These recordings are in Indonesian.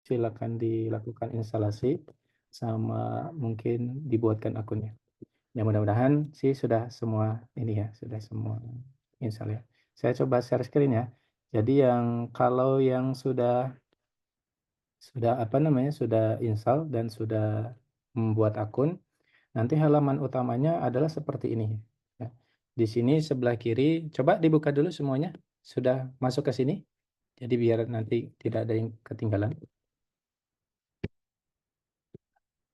silakan dilakukan instalasi sama mungkin dibuatkan akunnya. Ya mudah-mudahan sih sudah semua ini ya, sudah semua install ya. Saya coba share screen ya. Jadi yang kalau yang sudah apa namanya, sudah install dan sudah membuat akun, nanti halaman utamanya adalah seperti ini ya. Di sini sebelah kiri, coba dibuka dulu semuanya. Sudah masuk ke sini? Jadi biar nanti tidak ada yang ketinggalan.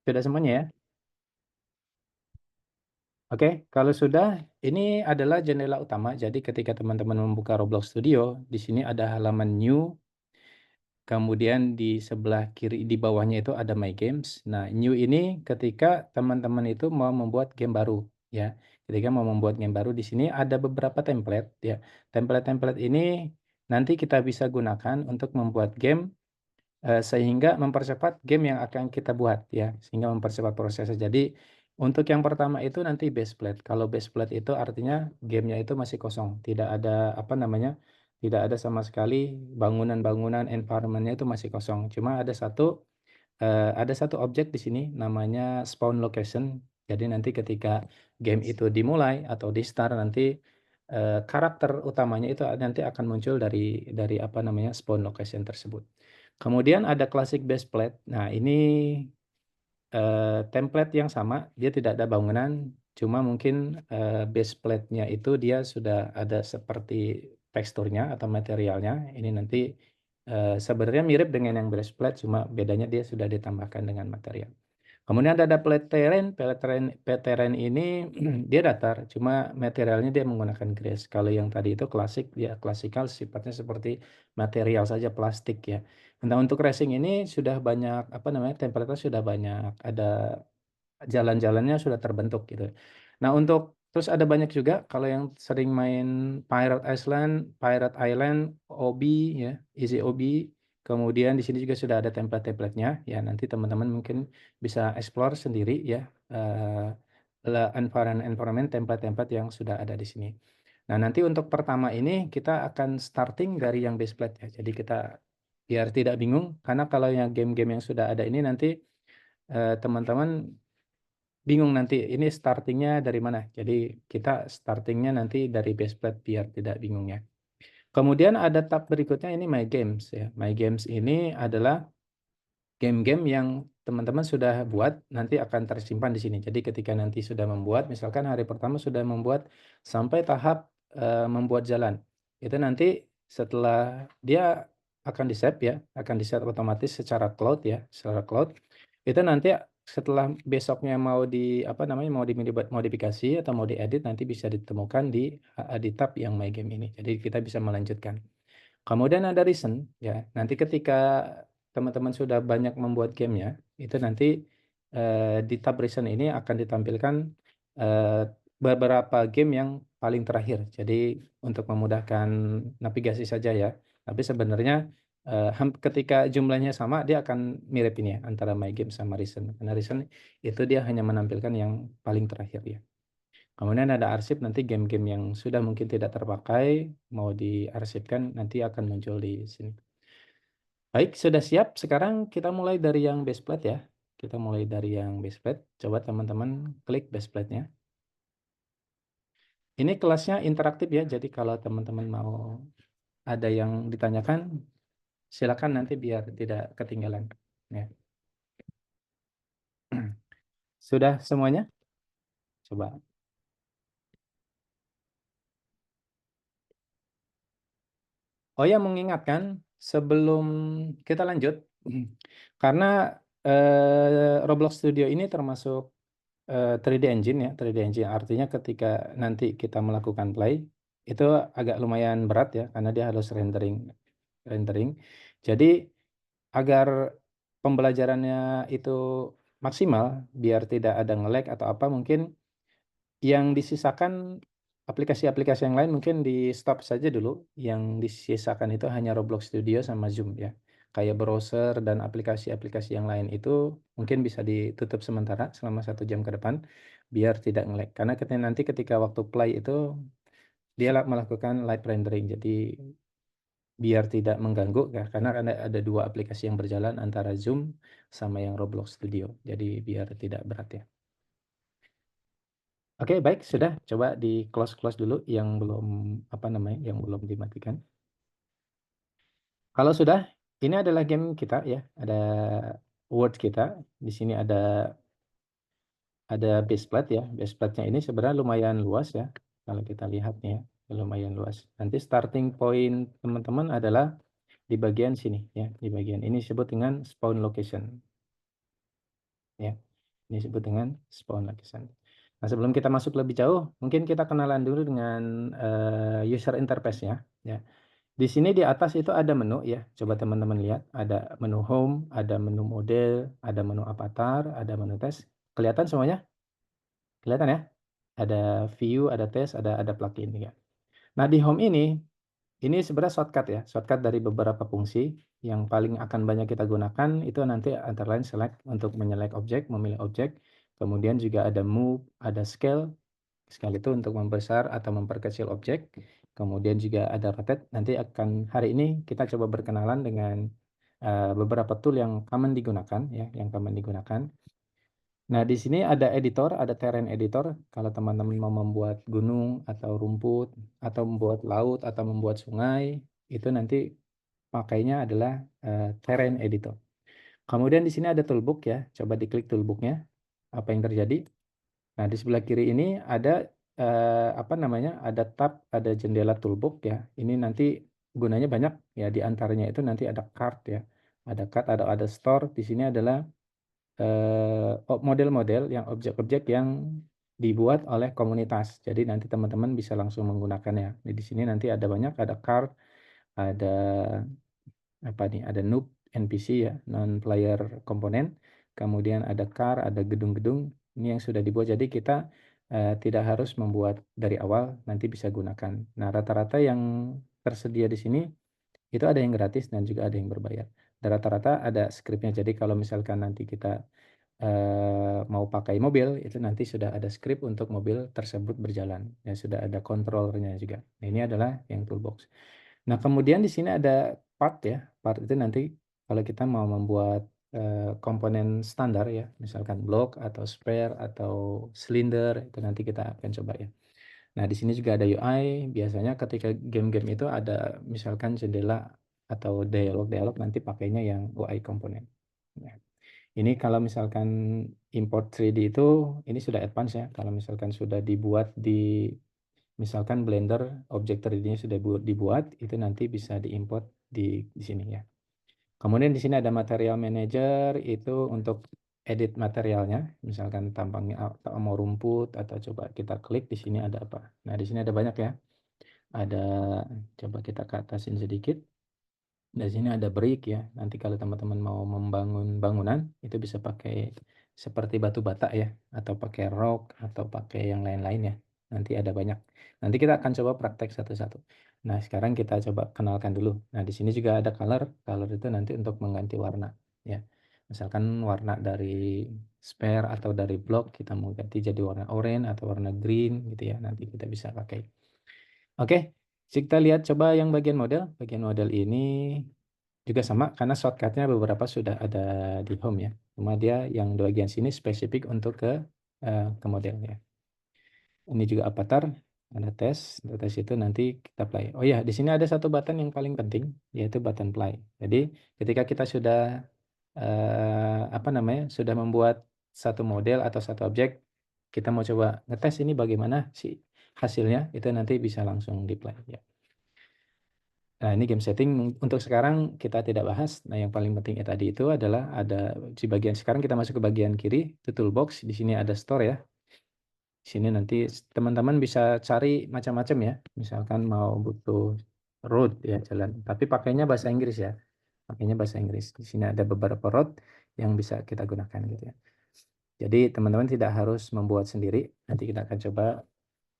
Sudah semuanya ya? Oke, kalau sudah, ini adalah jendela utama. Jadi ketika teman-teman membuka Roblox Studio, di sini ada halaman New, kemudian di sebelah kiri di bawahnya itu ada My Games. Nah, New ini ketika teman-teman itu mau membuat game baru, ya. Ketika mau membuat game baru, di sini ada beberapa template, ya. Template-template ini nanti kita bisa gunakan untuk membuat game sehingga mempercepat game yang akan kita buat ya, sehingga mempercepat prosesnya. Jadi untuk yang pertama itu nanti base plate. Kalau base plate itu artinya gamenya itu masih kosong, tidak ada apa namanya, tidak ada sama sekali bangunan-bangunan, environment-nya itu masih kosong. Cuma ada satu objek di sini namanya spawn location. Jadi nanti ketika game itu dimulai atau di start nanti karakter utamanya itu nanti akan muncul dari apa namanya spawn location tersebut. Kemudian ada classic base plate. Nah, ini template yang sama, dia tidak ada bangunan, cuma mungkin base plate-nya itu dia sudah ada seperti teksturnya atau materialnya. Ini nanti sebenarnya mirip dengan yang base plate, cuma bedanya dia sudah ditambahkan dengan material. Kemudian ada plate terrain. Plate terrain ini dia datar, cuma materialnya dia menggunakan grass. Kalau yang tadi itu klasik, dia klasikal sifatnya seperti material saja plastik ya. Nah, untuk racing ini sudah banyak apa namanya, template sudah banyak, ada jalan-jalannya sudah terbentuk gitu. Nah, untuk terus ada banyak juga kalau yang sering main Pirate Island, Obi ya, Easy Obi. Kemudian di sini juga sudah ada template-templatenya ya. Nanti teman-teman mungkin bisa explore sendiri ya environment template-template yang sudah ada di sini. Nah, nanti untuk pertama ini kita akan starting dari yang base plate ya. Jadi kita biar tidak bingung karena kalau yang game-game yang sudah ada ini nanti teman-teman bingung nanti ini startingnya dari mana. Jadi kita startingnya nanti dari base plate biar tidak bingung ya. Kemudian ada tab berikutnya ini My Games ya. My Games ini adalah game-game yang teman-teman sudah buat nanti akan tersimpan di sini. Jadi ketika nanti sudah membuat, misalkan hari pertama sudah membuat sampai tahap membuat jalan. Itu nanti setelah dia akan di-save ya, akan di-save otomatis secara cloud ya, secara cloud. Itu nanti setelah besoknya mau di apa namanya, mau dimodifikasi atau mau diedit nanti bisa ditemukan di tab yang My Game ini. Jadi kita bisa melanjutkan. Kemudian ada reason ya. Nanti ketika teman-teman sudah banyak membuat gamenya, itu nanti di tab reason ini akan ditampilkan eh, beberapa game yang paling terakhir. Jadi untuk memudahkan navigasi saja ya. Tapi sebenarnya ketika jumlahnya sama, dia akan mirip ini ya antara My Game sama reason. Karena reason itu dia hanya menampilkan yang paling terakhir ya. Kemudian ada arsip, nanti game-game yang sudah mungkin tidak terpakai, mau diarsipkan, nanti akan muncul di sini. Baik, sudah siap. Sekarang kita mulai dari yang base plate ya. Kita mulai dari yang base plate. Coba teman-teman klik base plate-nya. Ini kelasnya interaktif ya, jadi kalau teman-teman mau ada yang ditanyakan, silakan nanti biar tidak ketinggalan. Ya. Sudah semuanya? Coba. Oh ya, mengingatkan sebelum kita lanjut, karena Roblox Studio ini termasuk 3D Engine ya, 3D Engine artinya ketika nanti kita melakukan play itu agak lumayan berat ya, karena dia harus rendering. Jadi agar pembelajarannya itu maksimal, biar tidak ada nge-lag atau apa, mungkin yang disisakan aplikasi-aplikasi yang lain mungkin di stop saja dulu. Yang disisakan itu hanya Roblox Studio sama Zoom ya. Kayak browser dan aplikasi-aplikasi yang lain itu mungkin bisa ditutup sementara selama 1 jam ke depan biar tidak nge-lag. Karena nanti ketika waktu play itu dia melakukan live rendering. Jadi biar tidak mengganggu ya, karena ada dua aplikasi yang berjalan antara Zoom sama yang Roblox Studio. Jadi biar tidak berat ya. Oke, baik, sudah. Coba di close dulu yang belum apa namanya, yang belum dimatikan. Kalau sudah, ini adalah game kita ya. Ada word kita. Di sini ada base plate ya. Base plate-nya ini sebenarnya lumayan luas ya. Kalau kita lihat nih ya, lumayan luas. Nanti starting point teman-teman adalah di bagian sini ya, di bagian ini disebut dengan spawn location ya. Ini disebut dengan spawn location. Nah, sebelum kita masuk lebih jauh, mungkin kita kenalan dulu dengan user interface-nya ya. Di sini di atas itu ada menu ya. Coba teman-teman lihat, ada menu home, ada menu model, ada menu avatar, ada menu tes. Kelihatan semuanya? Kelihatan ya? Ada view, ada tes, ada plugin ya. Nah, di home ini sebenarnya shortcut ya, shortcut dari beberapa fungsi yang paling akan banyak kita gunakan itu nanti antara lain select untuk menyelect objek, memilih objek, kemudian juga ada move, ada scale, scale itu untuk membesar atau memperkecil objek, kemudian juga ada rotate. Nanti hari ini kita coba berkenalan dengan beberapa tool yang common digunakan ya, yang common digunakan. Nah, di sini ada editor, ada terrain editor. Kalau teman-teman mau membuat gunung atau rumput, atau membuat laut, atau membuat sungai, itu nanti pakainya adalah terrain editor. Kemudian di sini ada toolbox ya. Coba diklik toolbox-nya. Apa yang terjadi? Nah, di sebelah kiri ini ada apa namanya? Ada tab, ada jendela toolbox ya. Ini nanti gunanya banyak ya. Di antaranya itu nanti ada card ya. Ada card, ada store. Di sini adalah model-model yang objek-objek yang dibuat oleh komunitas. Jadi nanti teman-teman bisa langsung menggunakannya. Di sini nanti ada banyak, ada card, ada apa nih? Ada noob NPC ya, non player komponen. Kemudian ada car, ada gedung-gedung. Ini yang sudah dibuat. Jadi kita tidak harus membuat dari awal, nanti bisa gunakan. Nah, rata-rata yang tersedia di sini itu ada yang gratis dan juga ada yang berbayar. Dan rata-rata ada scriptnya. Jadi kalau misalkan nanti kita mau pakai mobil, itu nanti sudah ada script untuk mobil tersebut berjalan. Ya, sudah ada controllernya juga. Nah, ini adalah yang toolbox. Nah, kemudian di sini ada part ya. Part itu nanti kalau kita mau membuat komponen standar ya, misalkan blok atau spare atau silinder, itu nanti kita akan coba ya. Nah, di sini juga ada UI. Biasanya ketika game-game itu ada misalkan jendela atau dialog-dialog nanti pakainya yang UI komponen. Ya. Ini kalau misalkan import 3D itu ini sudah advance ya. Kalau misalkan sudah dibuat di misalkan Blender objek 3D-nya sudah dibuat, itu nanti bisa diimport di sini ya. Kemudian di sini ada material manager, itu untuk edit materialnya, misalkan tampangnya mau rumput atau coba kita klik di sini ada apa. Nah, di sini ada banyak ya. Ada, coba kita ke atasin sedikit. Di sini ada brick ya. Nanti kalau teman-teman mau membangun bangunan itu bisa pakai seperti batu bata ya, atau pakai rock atau pakai yang lain-lain ya. Nanti ada banyak. Nanti kita akan coba praktek satu-satu. Nah, sekarang kita coba kenalkan dulu. Nah, di sini juga ada color. Color itu nanti untuk mengganti warna ya. Misalkan warna dari spare atau dari block kita mau ganti jadi warna oranye atau warna green gitu ya. Nanti kita bisa pakai. Oke, kita lihat coba yang bagian model. Bagian model ini juga sama karena shortcutnya beberapa sudah ada di home ya. Cuma dia yang di bagian sini spesifik untuk ke modelnya. Ini juga avatar, ada tes. Untuk tes itu nanti kita play. Oh ya, di sini ada satu button yang paling penting yaitu button play. Jadi ketika kita sudah apa namanya, sudah membuat satu model atau satu objek, kita mau coba ngetes ini bagaimana sih hasilnya, itu nanti bisa langsung di play ya. Nah, ini game setting untuk sekarang kita tidak bahas. Nah, yang paling pentingnya tadi itu adalah ada di bagian sekarang kita masuk ke bagian kiri, itu toolbox. Di sini ada store ya. Di sini nanti teman-teman bisa cari macam-macam ya. Misalkan mau butuh road ya jalan, tapi pakainya bahasa Inggris ya. Pakainya bahasa Inggris. Di sini ada beberapa road yang bisa kita gunakan gitu ya. Jadi teman-teman tidak harus membuat sendiri. Nanti kita akan coba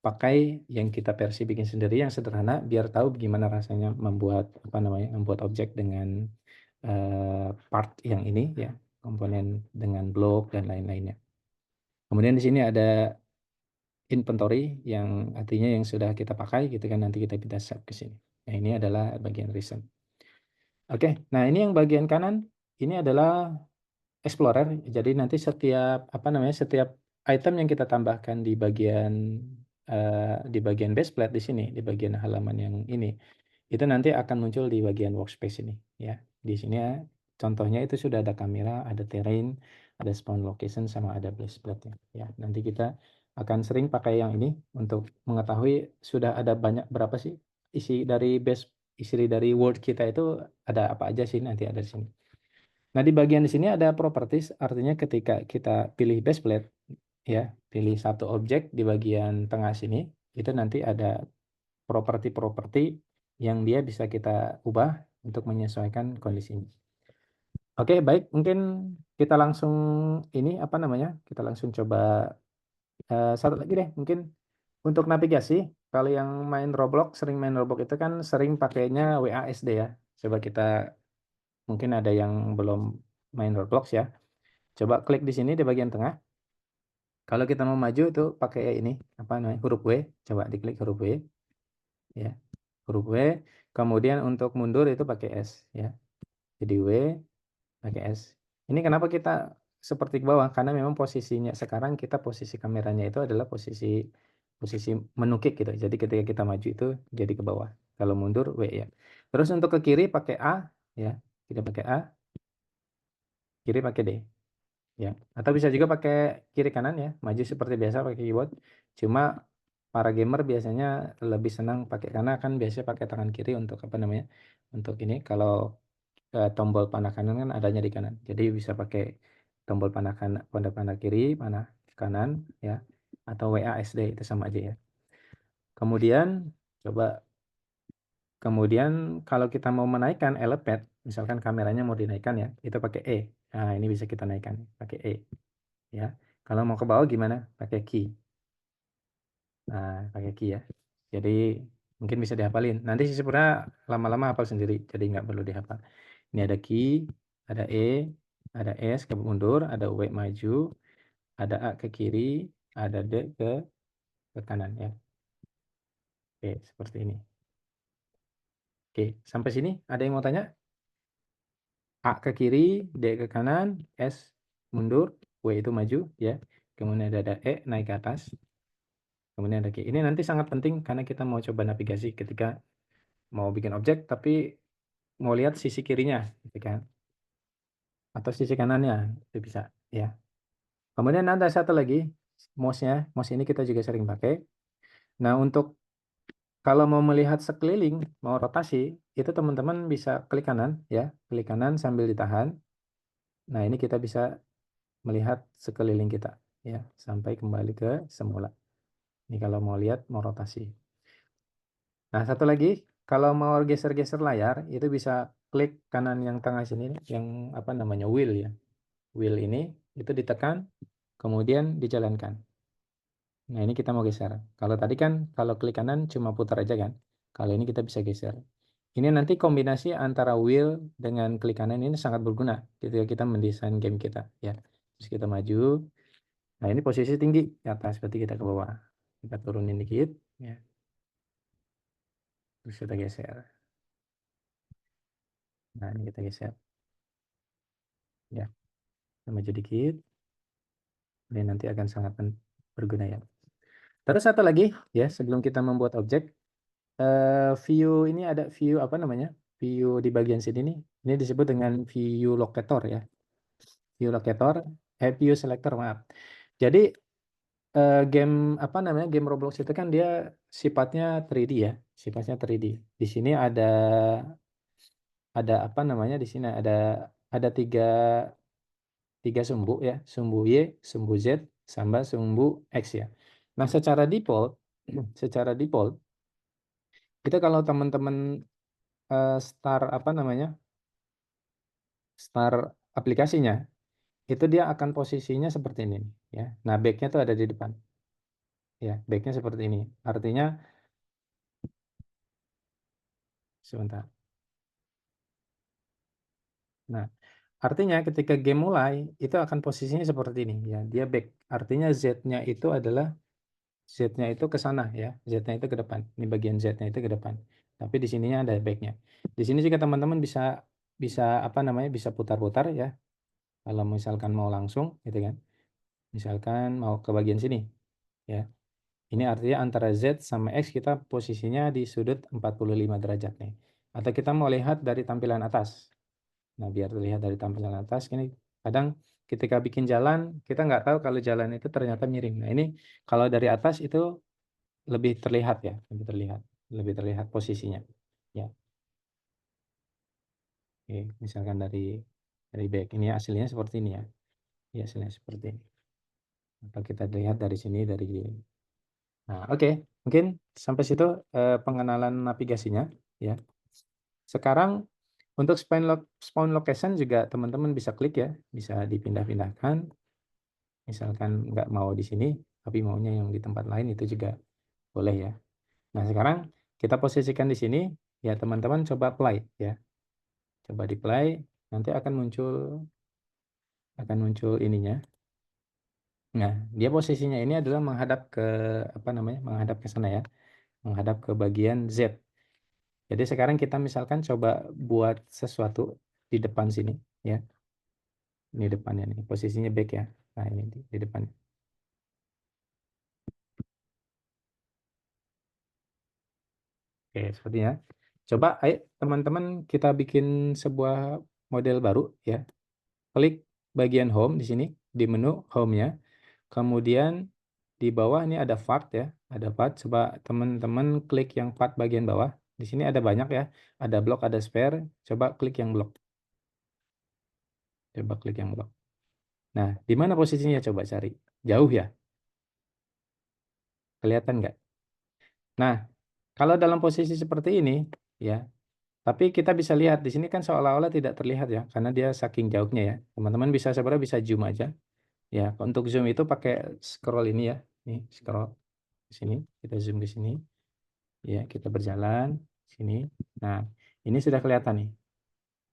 pakai yang kita versi bikin sendiri yang sederhana biar tahu gimana rasanya membuat apa namanya membuat objek dengan part yang ini ya, komponen dengan blok dan lain-lainnya. Kemudian di sini ada inventory yang artinya yang sudah kita pakai gitu kan, nanti kita bisa save ke sini. Nah, ini adalah bagian recent. Oke, nah ini yang bagian kanan, ini adalah Explorer. Jadi nanti setiap apa namanya, setiap item yang kita tambahkan di bagian base plate di sini, di bagian halaman yang ini, itu nanti akan muncul di bagian workspace ini ya. Di sini ya, contohnya itu sudah ada kamera, ada terrain, ada spawn location sama ada base plate ya. Nanti kita akan sering pakai yang ini untuk mengetahui sudah ada banyak berapa sih isi dari world kita itu ada apa aja sih, nanti ada di sini. Nah, di bagian di sini ada properties, artinya ketika kita pilih base plate, ya, pilih satu objek di bagian tengah sini, itu nanti ada properti-properti yang dia bisa kita ubah untuk menyesuaikan kondisinya. Oke, baik, mungkin kita langsung ini apa namanya? Kita langsung coba satu lagi deh, mungkin untuk navigasi. Kalau yang sering main Roblox itu kan sering pakainya WASD ya. Coba kita mungkin ada yang belum main Roblox ya. Coba klik di sini di bagian tengah. Kalau kita mau maju itu pakai ini apa namanya, huruf W. Coba diklik huruf W ya. Huruf W. Kemudian untuk mundur itu pakai S ya. Jadi W pakai S. Ini kenapa kita seperti ke bawah? Karena memang posisinya sekarang kita posisi kameranya itu adalah posisi posisi menukik gitu. Jadi ketika kita maju itu jadi ke bawah. Kalau mundur W ya. Terus untuk ke kiri pakai A ya. Kita pakai A, kiri pakai D. Ya, atau bisa juga pakai kiri kanan ya, maju seperti biasa pakai keyboard. Cuma para gamer biasanya lebih senang pakai, karena kan biasanya pakai tangan kiri untuk apa namanya? Untuk ini kalau tombol panah kanan kan adanya di kanan. Jadi bisa pakai tombol panah kanan, panah kiri, panah kanan ya, atau WASD itu sama aja ya. Kemudian coba kalau kita mau menaikkan elevate, misalkan kameranya mau dinaikkan ya, itu pakai E. Nah, ini bisa kita naikkan pakai E. Ya, kalau mau ke bawah gimana? Pakai key. Nah, pakai key ya. Jadi mungkin bisa dihafalin. Nanti sih sebenarnya lama-lama hafal sendiri, jadi nggak perlu dihafal. Ini ada key, ada E, ada S ke mundur, ada W maju, ada A ke kiri, ada D ke kanan ya. Oke, seperti ini. Oke, sampai sini ada yang mau tanya? A ke kiri, D ke kanan, S mundur, W itu maju ya. Kemudian ada E naik ke atas. Kemudian ada Q. Ini nanti sangat penting karena kita mau coba navigasi ketika mau bikin objek tapi mau lihat sisi kirinya gitu kan, atau sisi kanannya itu bisa ya. Kemudian ada satu lagi mouse-nya. Mouse ini kita juga sering pakai. Nah, untuk kalau mau melihat sekeliling, mau rotasi, itu teman-teman bisa klik kanan ya, klik kanan sambil ditahan. Nah, ini kita bisa melihat sekeliling kita ya sampai kembali ke semula. Ini kalau mau lihat, mau rotasi. Nah, satu lagi, kalau mau geser-geser layar, itu bisa klik kanan yang tengah sini, yang apa namanya, wheel ya. Wheel ini, itu ditekan, kemudian dijalankan. Nah, ini kita mau geser. Kalau tadi kan, kalau klik kanan cuma putar aja kan. Kalau ini kita bisa geser. Ini nanti kombinasi antara wheel dengan klik kanan ini sangat berguna ketika kita mendesain game kita ya. Terus kita maju. Nah, ini posisi tinggi ke atas, berarti kita ke bawah. Kita turunin dikit ya. Terus kita geser. Nah, ini kita geser. Ya, kita maju dikit. Ini nanti akan sangat berguna ya. Terus satu lagi ya, sebelum kita membuat objek, view ini ada view apa namanya? View di bagian sini nih. Ini disebut dengan view locator ya. View locator, view selector, maaf. Jadi game apa namanya? Game Roblox itu kan dia sifatnya 3D ya, sifatnya 3D. Di sini ada apa namanya? Di sini ada tiga sumbu ya, sumbu Y, sumbu Z, sama sumbu X ya. Nah, secara default itu kalau teman-teman start apa namanya, start aplikasinya, itu dia akan posisinya seperti ini ya. Nah, backnya tuh ada di depan ya, backnya seperti ini. Artinya sebentar. Nah, artinya ketika game mulai itu akan posisinya seperti ini ya. Dia back. Artinya Z-nya itu adalah Z-nya itu ke sana ya. Z-nya itu ke depan. Ini bagian Z-nya itu ke depan. tapi di sininya ada backnya. Di sini juga teman-teman bisa bisa apa namanya bisa putar-putar ya. Kalau misalkan mau langsung, gitu kan. Misalkan mau ke bagian sini, ya. Ini artinya antara Z sama X kita posisinya di sudut 45 derajat nih. Atau kita mau lihat dari tampilan atas. Nah, biar terlihat dari tampilan atas, ini kadang ketika bikin jalan, kita nggak tahu kalau jalan itu ternyata miring. Nah, ini kalau dari atas itu lebih terlihat ya, lebih terlihat posisinya. Ya, oke, misalkan dari back ini hasilnya seperti ini ya. Ya, hasilnya seperti ini. Atau kita lihat dari sini dari. Nah, oke, mungkin sampai situ pengenalan navigasinya ya. Sekarang untuk spawn location juga teman-teman bisa klik ya, bisa dipindah-pindahkan. Misalkan nggak mau di sini, tapi maunya yang di tempat lain itu juga boleh ya. Nah, sekarang kita posisikan di sini, ya teman-teman coba play ya. Coba di play, nanti akan muncul ininya. Nah, dia posisinya ini adalah menghadap ke apa namanya? Menghadap ke sana ya, menghadap ke bagian Z. Jadi sekarang kita misalkan coba buat sesuatu di depan sini ya. Ini depannya nih, posisinya back ya. Nah, ini di depan. Oke, sepertinya. Coba ayo teman-teman kita bikin sebuah model baru ya. Klik bagian home di sini, di menu home-nya. Kemudian di bawah ini ada part ya, ada part. Coba teman-teman klik yang part bagian bawah. Di sini ada banyak ya, ada block, ada spare. Coba klik yang block. Coba klik yang block. Nah, di mana posisinya coba cari? Jauh ya? Kelihatan nggak? Nah, kalau dalam posisi seperti ini ya, tapi kita bisa lihat di sini kan seolah-olah tidak terlihat ya, karena dia saking jauhnya ya. Teman-teman bisa sebenarnya bisa zoom aja. Ya, untuk zoom itu pakai scroll ini ya. Nih, scroll ke sini, kita zoom ke sini. Ya, kita berjalan sini. Nah, ini sudah kelihatan nih.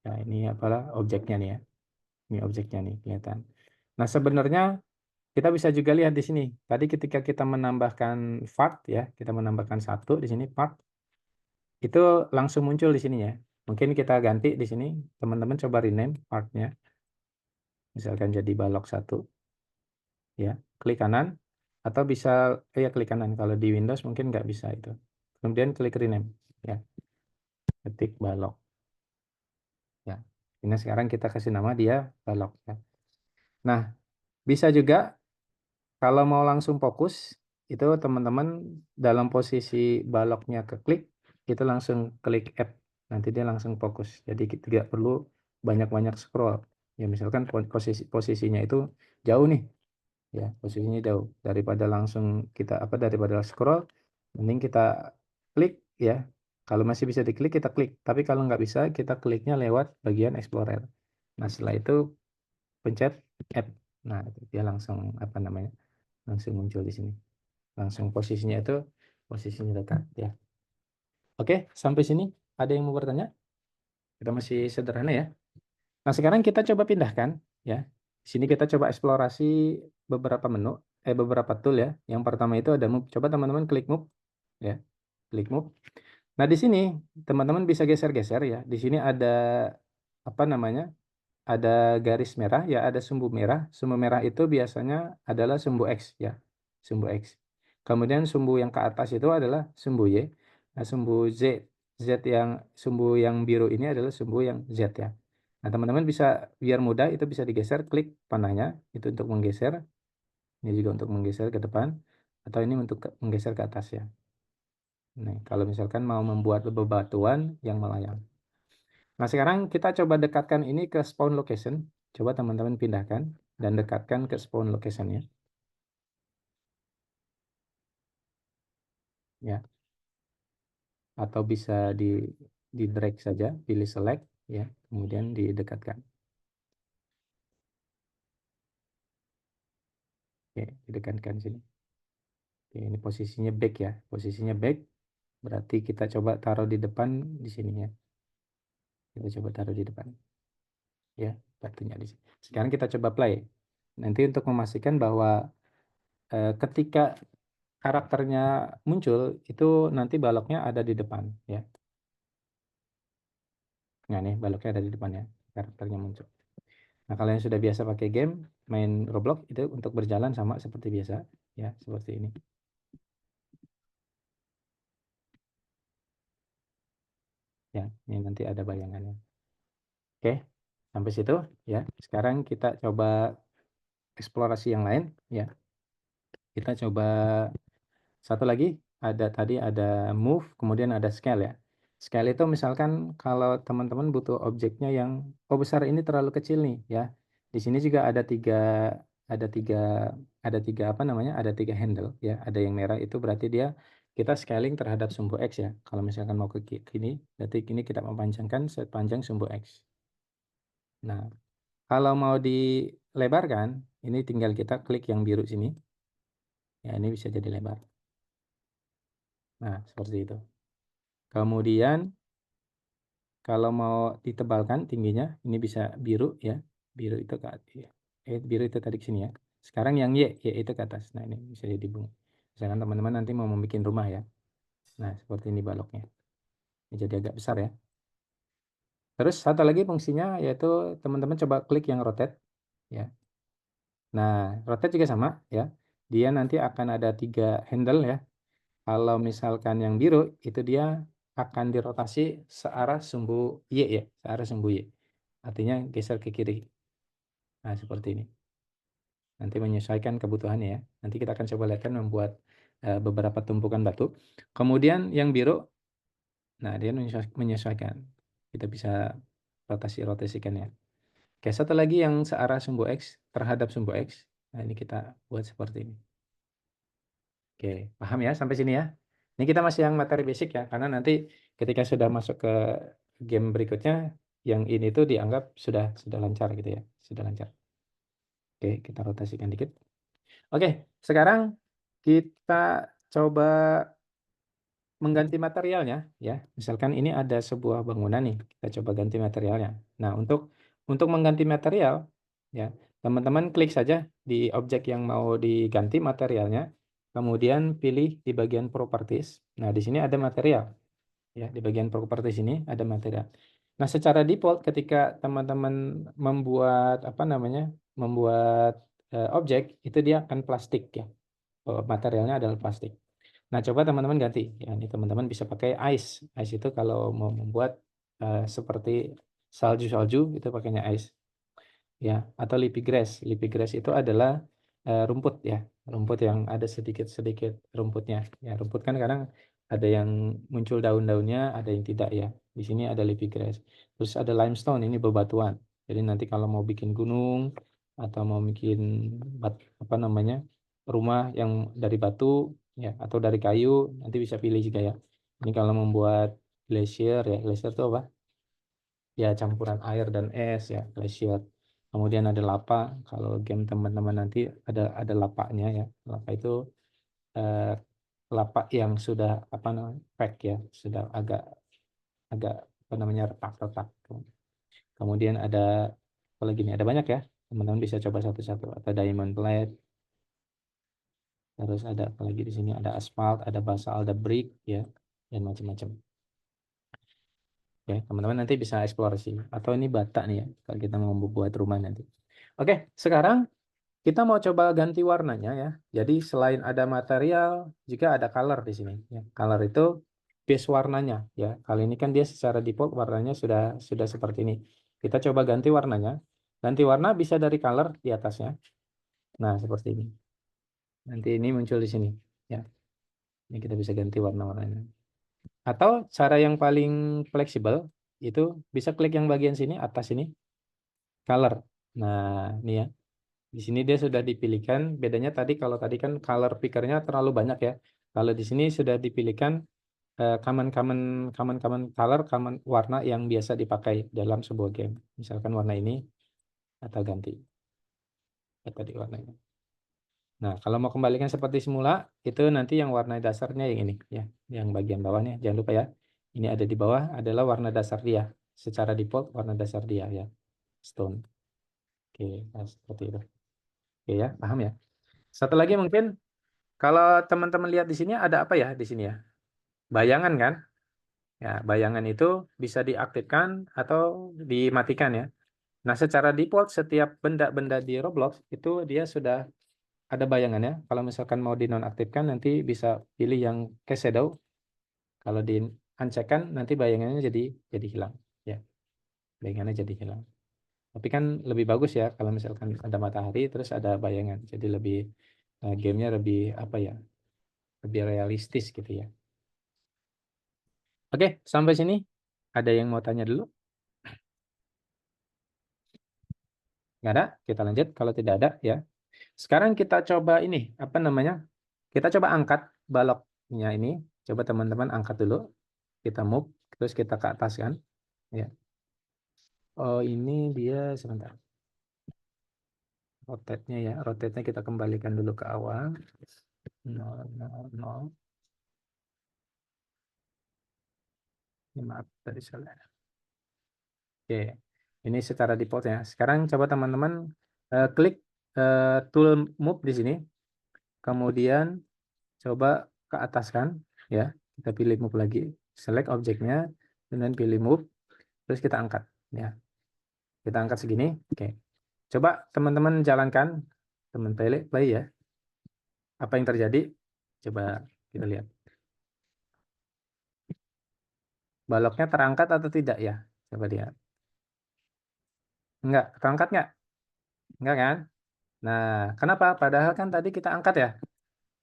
Nah, ini apalah objeknya nih ya. Ini objeknya nih kelihatan. Nah, sebenarnya kita bisa juga lihat di sini. Tadi ketika kita menambahkan part ya, kita menambahkan satu di sini part itu langsung muncul di sini ya. Mungkin kita ganti di sini. Teman-teman coba rename partnya. Misalkan jadi balok satu ya. Klik kanan atau bisa ya klik kanan. Kalau di Windows mungkin nggak bisa itu. Kemudian klik rename ya. Ketik balok. Ya, ini sekarang kita kasih nama dia balok ya. Nah, bisa juga kalau mau langsung fokus, itu teman-teman dalam posisi baloknya keklik, itu langsung klik app. Nanti dia langsung fokus. Jadi kita tidak perlu banyak-banyak scroll. Ya misalkan posisinya itu jauh nih, ya posisinya jauh. Daripada langsung kita daripada scroll, mending kita klik ya. Kalau masih bisa diklik kita klik. Tapi kalau nggak bisa kita kliknya lewat bagian Explorer. Nah setelah itu pencet app. Nah itu dia langsung langsung muncul di sini. Langsung posisinya itu posisinya dekat ya. Oke, sampai sini ada yang mau bertanya? Kita masih sederhana ya. Nah, sekarang kita coba pindahkan ya. Di sini kita coba eksplorasi beberapa menu, beberapa tool ya. Yang pertama itu ada move. Coba teman-teman klik move ya. Klik move. Nah, di sini teman-teman bisa geser-geser ya. Di sini ada apa namanya? Ada garis merah ya, ada sumbu merah. Sumbu merah itu biasanya adalah sumbu X ya. Sumbu X. Kemudian sumbu yang ke atas itu adalah sumbu Y. Nah, sumbu sumbu yang biru ini adalah sumbu yang Z ya. Nah, teman-teman bisa biar mudah itu bisa digeser, klik panahnya itu untuk menggeser. Ini juga untuk menggeser ke depan atau ini untuk menggeser ke atas ya. Nah, kalau misalkan mau membuat bebatuan yang melayang. Nah, sekarang kita coba dekatkan ini ke spawn location. Coba teman-teman pindahkan dan dekatkan ke spawn location-nya. Ya, atau bisa di drag saja, pilih select ya, kemudian didekatkan. Oke, didekatkan sini. Oke, ini posisinya back ya. Posisinya back berarti kita coba taruh di depan di sini ya. Kita coba taruh di depan. Ya, batunya di sini. Sekarang kita coba play. Nanti untuk memastikan bahwa ketika karakternya muncul itu nanti baloknya ada di depan ya. Nah, nih baloknya ada di depannya, karakternya muncul. Nah, kalau yang sudah biasa pakai game, main Roblox itu untuk berjalan sama seperti biasa, ya, seperti ini. Ya, ini nanti ada bayangannya. Oke, sampai situ ya. Sekarang kita coba eksplorasi yang lain, ya. Kita coba satu lagi, tadi ada move, kemudian ada scale ya. Scale itu misalkan kalau teman-teman butuh objeknya yang, oh besar ini terlalu kecil nih ya. Di sini juga ada tiga, ada tiga apa namanya, ada tiga handle ya. Ada yang merah itu berarti dia kita scaling terhadap sumbu X ya. Kalau misalkan mau ke kini, berarti ini kita memanjangkan sepanjang sumbu X. Nah, kalau mau dilebarkan, ini tinggal kita klik yang biru sini. Ya, ini bisa jadi lebar. Nah, seperti itu. Kemudian kalau mau ditebalkan tingginya, ini bisa biru ya. Biru itu ke atas. Biru itu tadi ke sini ya. Sekarang yang Y itu ke atas. Nah, ini bisa jadi bunga. Misalkan teman-teman nanti mau membuat rumah ya. Nah, seperti ini baloknya. Ini jadi agak besar ya. Terus satu lagi fungsinya yaitu teman-teman coba klik yang rotate ya. Nah, rotate juga sama ya. Dia nanti akan ada tiga handle ya. Kalau misalkan yang biru itu dia akan dirotasi searah sumbu Y ya, searah sumbu Y. Artinya geser ke kiri. Nah, seperti ini. Nanti menyesuaikan kebutuhannya ya. Nanti kita akan coba lihatkan membuat beberapa tumpukan batu. Kemudian yang biru, nah dia menyesuaikan. Kita bisa rotasikan ya. Oke, satu lagi yang searah sumbu X terhadap sumbu X. Nah, ini kita buat seperti ini. Oke, paham ya sampai sini ya? Ini kita masih yang materi basic ya, karena nanti ketika sudah masuk ke game berikutnya, yang ini tuh dianggap sudah lancar gitu ya, sudah lancar. Oke, kita rotasikan dikit. Oke, sekarang kita coba mengganti materialnya ya. Misalkan ini ada sebuah bangunan nih, kita coba ganti materialnya. Nah, untuk mengganti material ya, teman-teman klik saja di objek yang mau diganti materialnya, kemudian pilih di bagian properties. Nah, di sini ada material ya, di bagian properties ini ada material. Nah, secara default ketika teman-teman membuat apa namanya? Membuat objek itu dia akan plastik ya. Materialnya adalah plastik. Nah, coba teman-teman ganti. Ya, ini teman-teman bisa pakai ice. Ice itu kalau mau membuat seperti salju-salju itu pakainya ice. Ya, atau leafy grass. Leafy grass itu adalah rumput ya. Rumput yang ada sedikit-sedikit rumputnya. Ya, rumput kan kadang ada yang muncul daun-daunnya, ada yang tidak ya. Di sini ada leafy grass. Terus ada limestone, ini bebatuan. Jadi nanti kalau mau bikin gunung atau mau bikin apa namanya? Rumah yang dari batu ya atau dari kayu, nanti bisa pilih juga ya. Ini kalau membuat glacier ya, glacier itu apa? Ya campuran air dan es ya, glacier. Kemudian ada lapa. Kalau game teman-teman nanti ada lapaknya ya. Lapa itu eh, lapak yang sudah apa namanya pack ya, sudah agak agak apa namanya retak-retak. Kemudian ada apa lagi nih? Ada banyak ya. Teman-teman bisa coba satu-satu. Atau diamond plate. Terus ada apa lagi di sini? Ada aspal, ada basal, ada brick ya, dan macam-macam. Ya, teman-teman nanti bisa eksplorasi. Atau ini bata nih ya, kalau kita mau membuat rumah nanti. Oke, sekarang kita mau coba ganti warnanya ya. Jadi selain ada material, juga ada color di sini. Ya. Color itu base warnanya ya. Kali ini kan dia secara default warnanya sudah seperti ini. Kita coba ganti warnanya. Ganti warna bisa dari color di atasnya. Nah, seperti ini. Nanti ini muncul di sini. Ya, ini kita bisa ganti warna-warnanya. Atau cara yang paling fleksibel itu bisa klik yang bagian sini atas ini color. Nah, ini ya. Di sini dia sudah dipilihkan. Bedanya tadi kalau tadi kan color pickernya terlalu banyak ya. Kalau di sini sudah dipilihkan common common color, common warna yang biasa dipakai dalam sebuah game. Misalkan warna ini atau ganti tadi warna ini. Nah, kalau mau kembalikan seperti semula, itu nanti yang warna dasarnya yang ini ya, yang bagian bawahnya. Jangan lupa ya. Ini ada di bawah adalah warna dasar dia. Secara default warna dasar dia ya, stone. Oke, nah, seperti itu. Oke ya, paham ya. Satu lagi mungkin kalau teman-teman lihat di sini ada apa ya di sini ya? Bayangan kan? Ya, bayangan itu bisa diaktifkan atau dimatikan ya. Nah, secara default setiap benda-benda di Roblox itu dia sudah ada bayangannya. Kalau misalkan mau dinonaktifkan nanti bisa pilih yang cast shadow. Kalau di uncheck-kan nanti bayangannya jadi hilang ya. Bayangannya jadi hilang. Tapi kan lebih bagus ya kalau misalkan ada matahari terus ada bayangan. Jadi lebih gamenya lebih apa ya? Lebih realistis gitu ya. Oke, sampai sini ada yang mau tanya dulu? Nggak ada? Kita lanjut. Kalau tidak ada ya. Sekarang kita coba ini, apa namanya? Kita coba angkat baloknya ini. Coba teman-teman angkat dulu. Kita move, terus kita ke atas kan. Ya. Oh ini dia sebentar. Rotate-nya ya. Rotate-nya kita kembalikan dulu ke awal. 0, 0, 0. Ini maaf tadi salah. Oke. Ini secara default ya. Sekarang coba teman-teman klik tool move di sini. Kemudian coba ke atas kan. Ya. Kita pilih move lagi. Select objeknya. Kemudian pilih move. Terus kita angkat. Ya. Kita angkat segini. Oke. Coba teman-teman jalankan. Teman play ya. Apa yang terjadi? Coba kita lihat. Baloknya terangkat atau tidak ya? Coba lihat. Enggak, terangkat enggak? Enggak kan? Nah, kenapa? Padahal kan tadi kita angkat ya.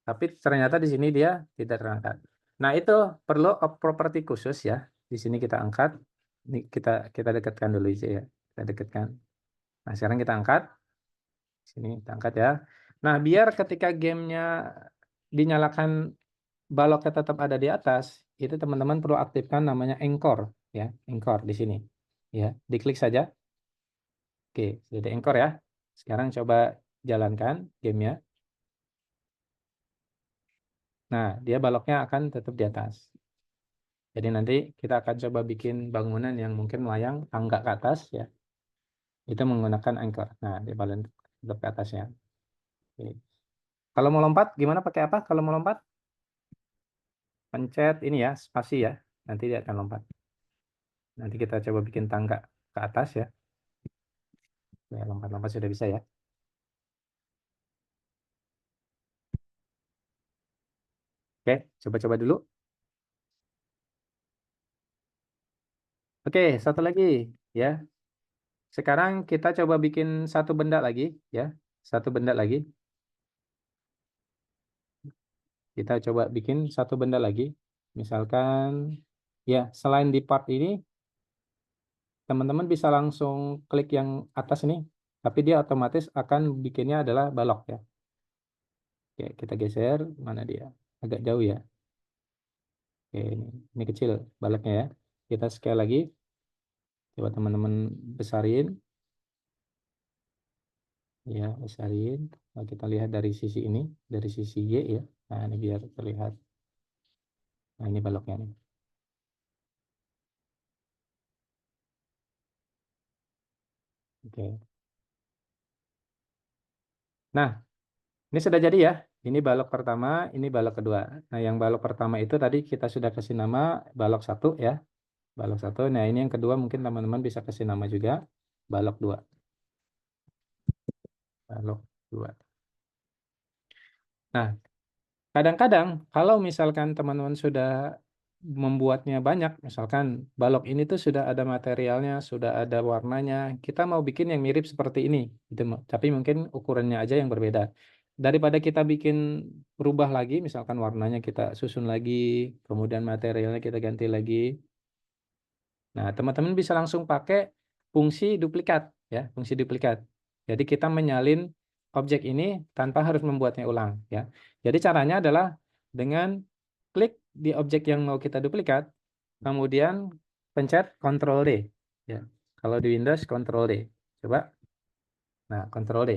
Tapi ternyata di sini dia tidak terangkat. Nah, itu perlu properti khusus ya. Di sini kita angkat. Ini kita dekatkan dulu aja ya. Kita dekatkan. Nah, sekarang kita angkat. Sini kita angkat ya. Nah, biar ketika gamenya dinyalakan baloknya tetap ada di atas, itu teman-teman perlu aktifkan namanya anchor ya, anchor di sini. Ya, diklik saja. Oke, sudah ada anchor ya. Sekarang coba jalankan gamenya. Nah, dia baloknya akan tetap di atas. Jadi nanti kita akan coba bikin bangunan yang mungkin melayang tangga ke atas ya. Itu menggunakan anchor. Nah, dia balon tetap ke atasnya. Oke. Kalau mau lompat gimana pakai apa? Kalau mau lompat pencet ini ya, spasi ya. Nanti dia akan lompat. Nanti kita coba bikin tangga ke atas ya. Ya, lompat-lompat sudah bisa ya. Oke, coba-coba dulu. Oke, satu lagi ya. Sekarang kita coba bikin satu benda lagi ya. Satu benda lagi. Kita coba bikin satu benda lagi. Misalkan ya, selain di part ini teman-teman bisa langsung klik yang atas ini, tapi dia otomatis akan bikinnya adalah balok ya. Oke, kita geser mana dia? Agak jauh ya. Oke, ini kecil baloknya ya. Kita scale lagi. Coba teman-teman besarin. Ya, besarin. Nah, kita lihat dari sisi ini, dari sisi Y ya. Nah, ini biar terlihat. Nah, ini baloknya nih. Oke. Nah, ini sudah jadi ya. Ini balok pertama, ini balok kedua. Nah, yang balok pertama itu tadi kita sudah kasih nama balok satu ya. Balok satu. Nah, ini yang kedua mungkin teman-teman bisa kasih nama juga balok dua. Balok dua. Nah, kadang-kadang kalau misalkan teman-teman sudah membuatnya banyak, misalkan balok ini tuh sudah ada materialnya, sudah ada warnanya, kita mau bikin yang mirip seperti ini, gitu, tapi mungkin ukurannya aja yang berbeda. Daripada kita bikin berubah lagi, misalkan warnanya kita susun lagi, kemudian materialnya kita ganti lagi. Nah, teman-teman bisa langsung pakai fungsi duplikat, ya, fungsi duplikat. Jadi kita menyalin objek ini tanpa harus membuatnya ulang, ya. Jadi caranya adalah dengan klik di objek yang mau kita duplikat, kemudian pencet Ctrl D, ya. Kalau di Windows Ctrl D. Coba. Nah, Ctrl D.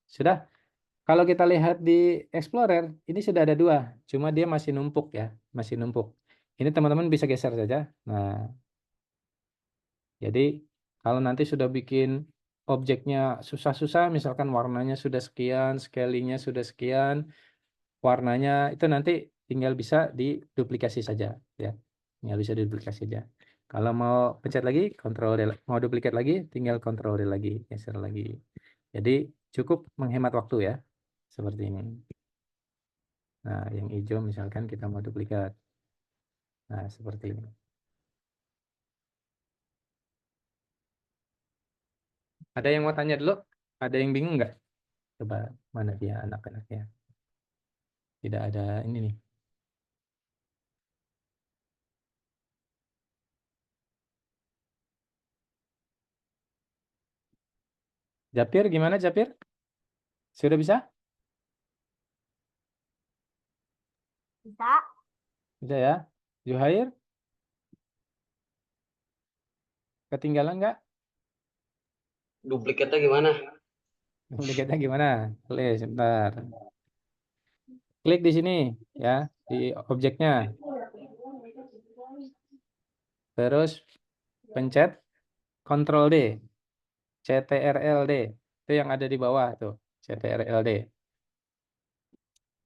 Sudah. Kalau kita lihat di Explorer, ini sudah ada dua, cuma dia masih numpuk ya, masih numpuk. Ini teman-teman bisa geser saja. Nah, jadi kalau nanti sudah bikin objeknya susah-susah, misalkan warnanya sudah sekian, scalingnya sudah sekian, warnanya itu nanti tinggal bisa diduplikasi saja, ya. Nggak bisa diduplikasi aja. Kalau mau pencet lagi, Ctrl D, mau duplikat lagi, tinggal Ctrl D lagi, geser lagi. Jadi cukup menghemat waktu ya, seperti ini. Nah, yang hijau misalkan kita mau duplikat. Nah, seperti ini. Ada yang mau tanya dulu? Ada yang bingung nggak? Coba, mana dia anak-anaknya? Tidak ada ini nih. Japir, gimana Japir? Sudah bisa? Bisa. Bisa ya? Zuhair, ketinggalan nggak? Duplikatnya gimana? Duplikatnya gimana? Klik, sebentar. Klik di sini, ya, di objeknya. Terus pencet Ctrl D, CTRL-D. Itu yang ada di bawah tuh, CTRL-D.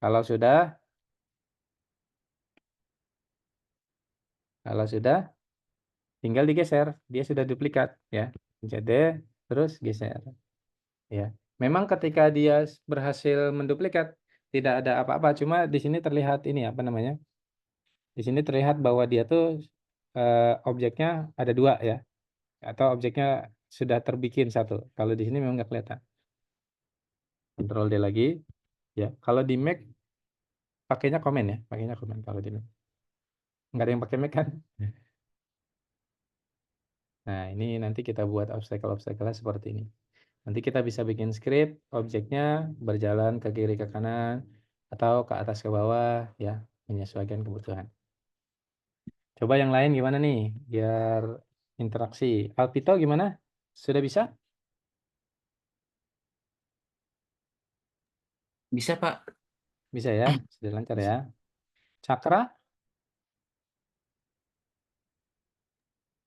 Kalau sudah, tinggal digeser. Dia sudah duplikat, ya. Pencet D, terus geser. Ya. Memang ketika dia berhasil menduplikat, tidak ada apa-apa. Cuma di sini terlihat ini apa namanya? Di sini terlihat bahwa dia tuh objeknya ada dua ya, atau objeknya sudah terbikin satu. Kalau di sini memang nggak kelihatan. Ctrl D lagi, ya. Kalau di Mac pakainya komen ya, pakainya komen kalau di Mac. Nggak ada yang pakai Mac kan? Nah, ini nanti kita buat obstacle-obstacle seperti ini. Nanti kita bisa bikin script, objeknya berjalan ke kiri ke kanan atau ke atas ke bawah ya, menyesuaikan kebutuhan. Coba yang lain gimana nih biar interaksi. Alpito gimana? Sudah bisa? Bisa, Pak. Bisa ya? Sudah lancar ya. Cakra,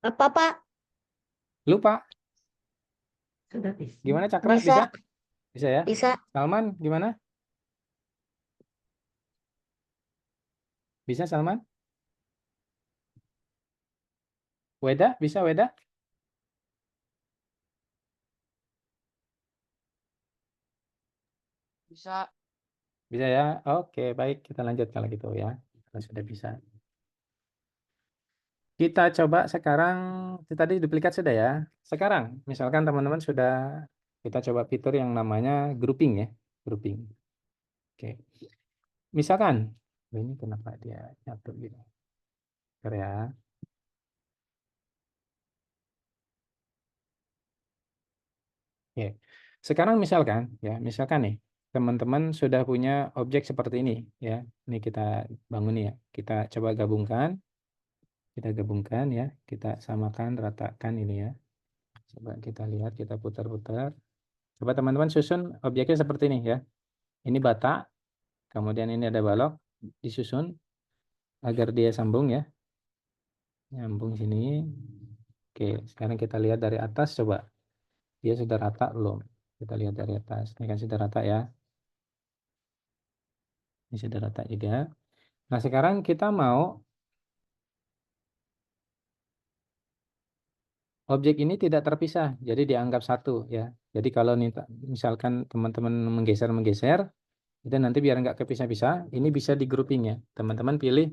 Apa, Pak? lupa. Sudah bisa. Gimana Cakra? Bisa. Bisa? Bisa ya? Bisa. Salman gimana? Bisa Salman? Weda, bisa Weda? Bisa. Bisa ya? Oke, baik. Kita lanjut kalau gitu ya. Kalau sudah bisa. Kita coba sekarang, itu tadi duplikat sudah ya. Sekarang, misalkan teman-teman sudah, kita coba fitur yang namanya grouping ya. Grouping. Oke. Misalkan, ini kenapa dia nyatu gitu. Bentar ya. Oke. Sekarang misalkan, ya, misalkan nih, teman-teman sudah punya objek seperti ini ya. Ini kita bangun ya. Kita coba gabungkan. Kita gabungkan ya. Kita samakan, ratakan ini ya. Coba kita lihat, kita putar-putar. Coba teman-teman susun objeknya seperti ini ya. Ini bata, kemudian ini ada balok, disusun agar dia sambung ya. Nyambung sini. Oke, sekarang kita lihat dari atas coba. Dia sudah rata belum? Kita lihat dari atas. Ini kan sudah rata ya. Ini sudah rata juga. Nah, sekarang kita mau objek ini tidak terpisah, jadi dianggap satu ya. Jadi kalau misalkan teman-teman menggeser, itu nanti biar nggak kepisah-pisah, ini bisa di grouping ya. Teman-teman pilih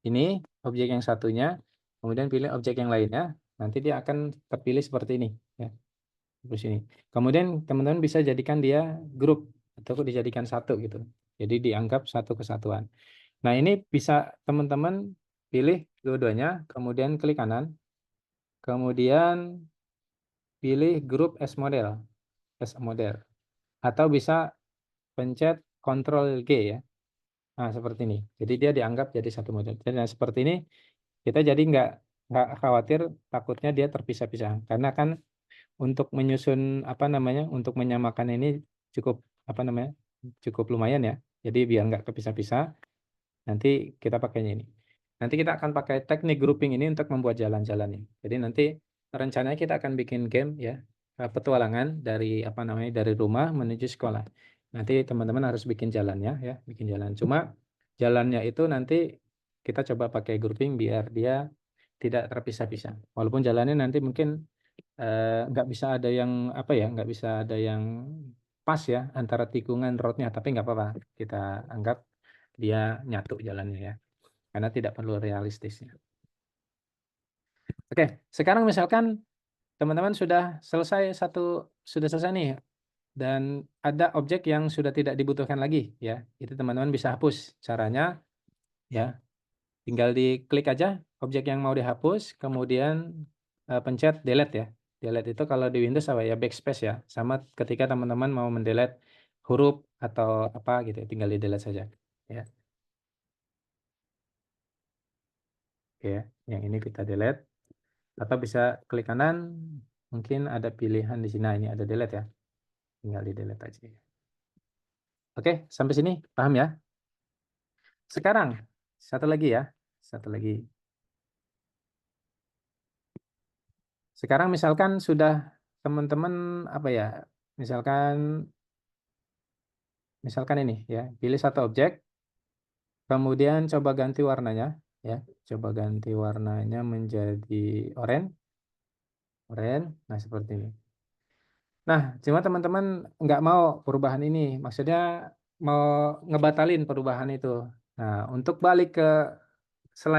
ini objek yang satunya, kemudian pilih objek yang lainnya, nanti dia akan terpilih seperti ini ya. Di sini. Kemudian teman-teman bisa jadikan dia grup atau dijadikan satu gitu. Jadi dianggap satu kesatuan. Nah, ini bisa teman-teman pilih dua-duanya, kemudian klik kanan, kemudian pilih grup as model, atau bisa pencet Ctrl G ya. Nah, seperti ini. Jadi dia dianggap jadi satu model. Jadi seperti ini kita jadi nggak khawatir takutnya dia terpisah-pisah karena kan untuk menyusun apa namanya untuk menyamakan ini cukup apa namanya cukup lumayan ya. Jadi biar nggak kepisah-pisah nanti kita pakainya ini. Nanti kita akan pakai teknik grouping ini untuk membuat jalan-jalannya. Jadi nanti rencananya kita akan bikin game ya petualangan dari apa namanya dari rumah menuju sekolah. Nanti teman-teman harus bikin jalannya ya bikin jalan. Cuma jalannya itu nanti kita coba pakai grouping biar dia tidak terpisah-pisah. Walaupun jalannya nanti mungkin nggak bisa ada yang apa ya, nggak bisa ada yang pas ya antara tikungan roadnya, tapi nggak apa-apa. Kita anggap dia nyatu jalannya ya, karena tidak perlu realistisnya. Oke, sekarang misalkan teman-teman sudah selesai nih dan ada objek yang sudah tidak dibutuhkan lagi ya. Itu teman-teman bisa hapus. Caranya ya tinggal diklik aja objek yang mau dihapus, kemudian pencet delete ya. Delete itu kalau di Windows apa ya, backspace ya. Sama ketika teman-teman mau mendelete huruf atau apa gitu, tinggal di delete saja. Ya. Oke, yang ini kita delete. Atau bisa klik kanan, mungkin ada pilihan di sini. Nah, ini ada delete ya. Tinggal di delete aja. Oke, sampai sini paham ya? Sekarang, satu lagi ya. Satu lagi. Sekarang misalkan sudah teman-teman apa ya? Misalkan ini ya, pilih satu objek, kemudian coba ganti warnanya ya. Coba ganti warnanya menjadi oranye. Nah, seperti ini. Nah, cuma teman-teman nggak mau perubahan ini, maksudnya mau ngebatalin perubahan itu. Nah, untuk balik ke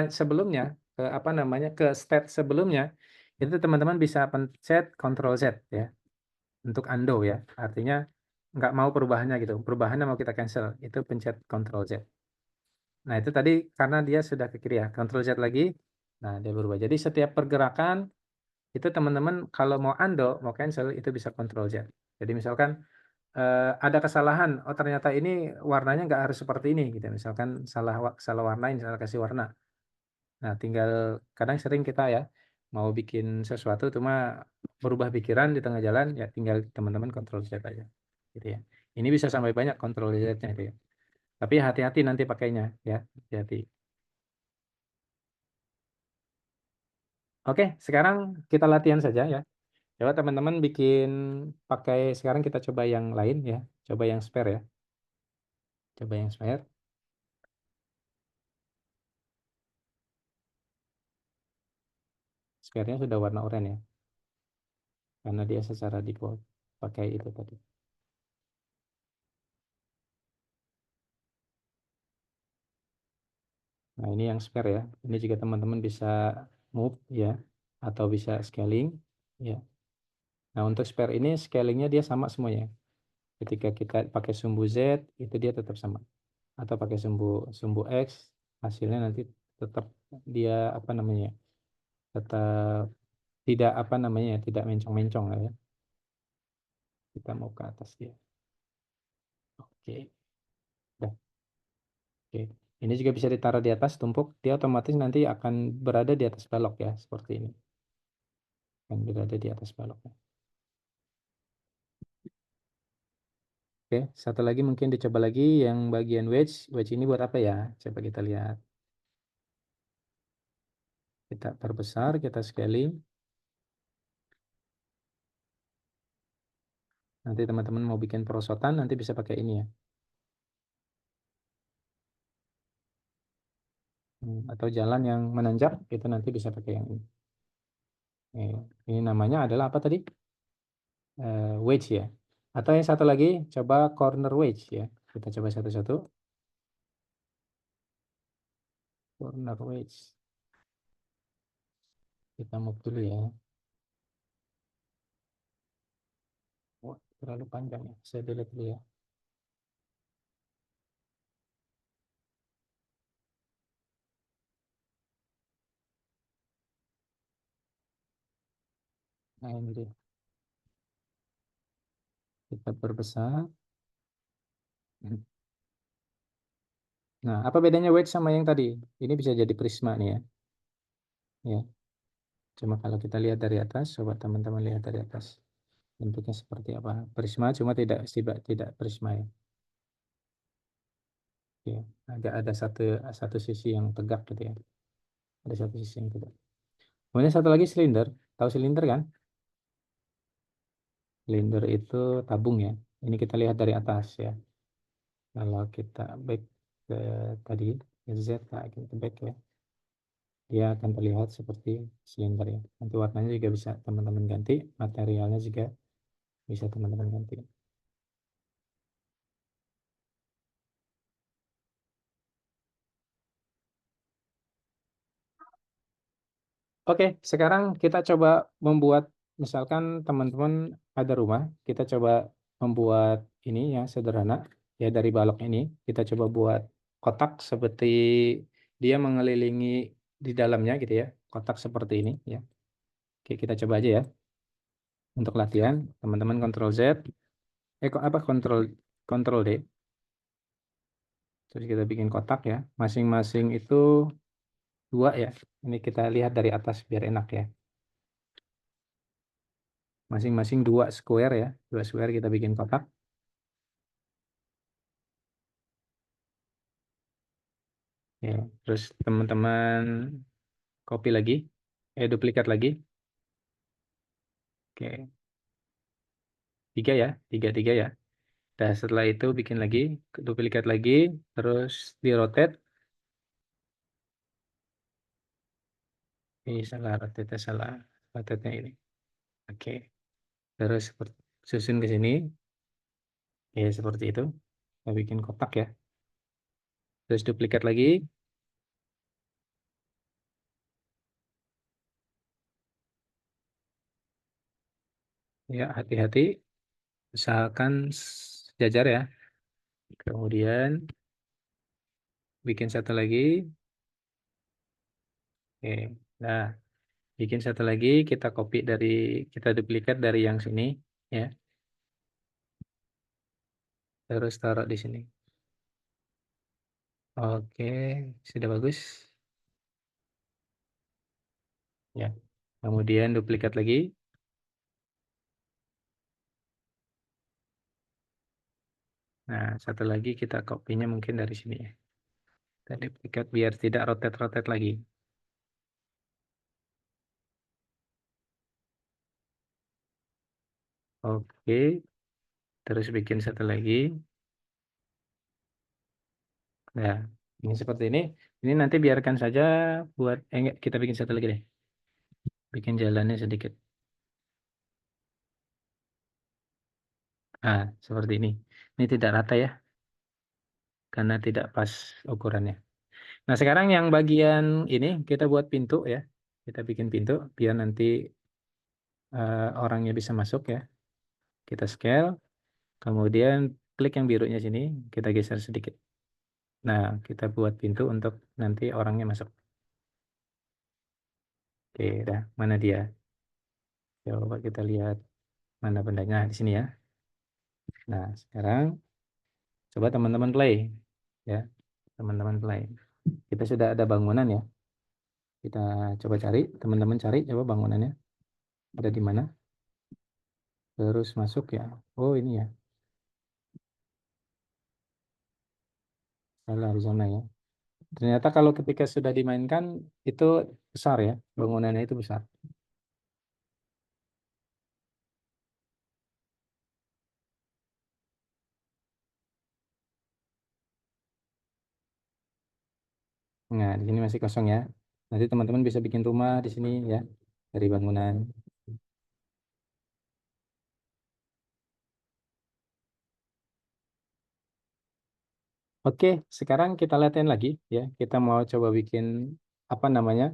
sebelumnya, ke apa namanya, ke state sebelumnya, itu teman-teman bisa pencet Ctrl Z ya, untuk undo ya. Artinya nggak mau perubahannya gitu, perubahannya mau kita cancel, itu pencet Ctrl Z. Nah, itu tadi karena dia sudah ke kiri ya, Ctrl Z lagi, nah dia berubah. Jadi setiap pergerakan itu teman-teman kalau mau undo, mau cancel, itu bisa Ctrl Z. Jadi misalkan ada kesalahan, oh ternyata ini warnanya nggak harus seperti ini gitu. Misalkan salah warnain, salah kasih warna. Nah, tinggal kadang sering kita ya mau bikin sesuatu cuma berubah pikiran di tengah jalan ya tinggal teman-teman Ctrl Z aja. Gitu ya. Ini bisa sampai banyak Ctrl Z-nya itu ya. Tapi hati-hati nanti pakainya ya, hati-hati. Oke, sekarang kita latihan saja ya. Coba teman-teman bikin pakai sekarang kita coba yang lain ya. Coba yang spare ya. Coba yang spare. Spare-nya sudah warna oranye ya. Karena dia secara default pakai itu tadi. Nah, ini yang spare ya. Ini juga teman-teman bisa move ya atau bisa scaling ya. Nah, untuk spare ini scalingnya dia sama semuanya. Ketika kita pakai sumbu Z itu dia tetap sama. Atau pakai sumbu X hasilnya nanti tetap dia apa namanya? Tetap tidak apa namanya? Tidak mencong-mencong ya. Kita mau ke atas dia. Oke. Dah. Oke. Ini juga bisa ditaruh di atas tumpuk, dia otomatis nanti akan berada di atas balok ya, seperti ini. Akan berada di atas baloknya. Oke, satu lagi mungkin dicoba lagi yang bagian wedge. Wedge ini buat apa ya? Coba kita lihat. Kita perbesar, kita scaling. Nanti teman-teman mau bikin perosotan, nanti bisa pakai ini ya. Atau jalan yang menanjak, itu nanti bisa pakai yang ini. Ini namanya adalah apa tadi? Wedge ya. Atau yang satu lagi, coba corner wedge ya. Kita coba satu-satu. Corner wedge. Kita move dulu ya. Wah, terlalu panjang ya. Saya delete dulu ya. Nah, ini dia. Kita perbesar. Nah, apa bedanya wedge sama yang tadi? Ini bisa jadi prisma nih ya. Ya, cuma kalau kita lihat dari atas, coba teman-teman lihat dari atas. Bentuknya seperti apa? Prisma cuma tidak prisma ya. Oke, agak ada satu sisi yang tegak gitu ya. Ada satu sisi yang tegak. Kemudian satu lagi silinder. Tahu silinder kan? Silinder itu tabung ya. Ini kita lihat dari atas ya. Kalau kita back ke tadi Z gitu back ya. Dia akan terlihat seperti silinder ya. Nanti warnanya juga bisa teman-teman ganti, materialnya juga bisa teman-teman ganti. Oke, sekarang kita coba membuat, misalkan teman-teman ada rumah, kita coba membuat ini yang sederhana ya, dari balok ini kita coba buat kotak seperti dia mengelilingi di dalamnya gitu ya, kotak seperti ini ya. Oke, kita coba aja ya. Untuk latihan, teman-teman Ctrl Z, Ctrl D, terus kita bikin kotak ya. Masing-masing itu 2 ya. Ini kita lihat dari atas biar enak ya. Masing-masing 2 square ya. 2 square kita bikin kotak. Ya, terus teman-teman copy lagi. Duplikat lagi. Oke. 3 ya. 3 ya. Dan setelah itu bikin lagi, duplikat lagi, terus di rotate. Ini salah, rotate salah. Rotate-nya ini. Oke. Terus susun ke sini. Ya, seperti itu. Kita bikin kotak ya. Terus duplikat lagi. Ya, hati-hati. Usahakan sejajar ya. Kemudian bikin satu lagi. Oke. Nah, bikin satu lagi, kita copy dari, kita duplikat dari yang sini ya. Terus taruh di sini. Oke, sudah bagus. Ya. Kemudian duplikat lagi. Nah, satu lagi kita copy-nya mungkin dari sini ya. Kita duplikat biar tidak rotate-rotate lagi. Oke, terus bikin satu lagi. Nah, ini seperti ini. Ini nanti biarkan saja buat, enggak, kita bikin satu lagi deh. Bikin jalannya sedikit. Nah, seperti ini. Ini tidak rata ya, karena tidak pas ukurannya. Nah, sekarang yang bagian ini kita buat pintu ya. Kita bikin pintu biar nanti orangnya bisa masuk ya. Kita scale, kemudian klik yang birunya sini, kita geser sedikit. Nah, kita buat pintu untuk nanti orangnya masuk. Oke, dah. Mana dia? Coba kita lihat mana bendanya di sini ya. Nah, sekarang coba teman-teman play ya. Teman-teman play. Kita sudah ada bangunan ya. Kita coba cari, teman-teman cari coba bangunannya. Ada di mana? Terus masuk ya. Oh, ini ya. Salah di sana ya. Ternyata kalau ketika sudah dimainkan itu besar ya. Bangunannya itu besar. Nah, di sini masih kosong ya. Nanti teman-teman bisa bikin rumah di sini ya. Dari bangunan. Oke, sekarang kita latihan lagi ya. Kita mau coba bikin apa namanya?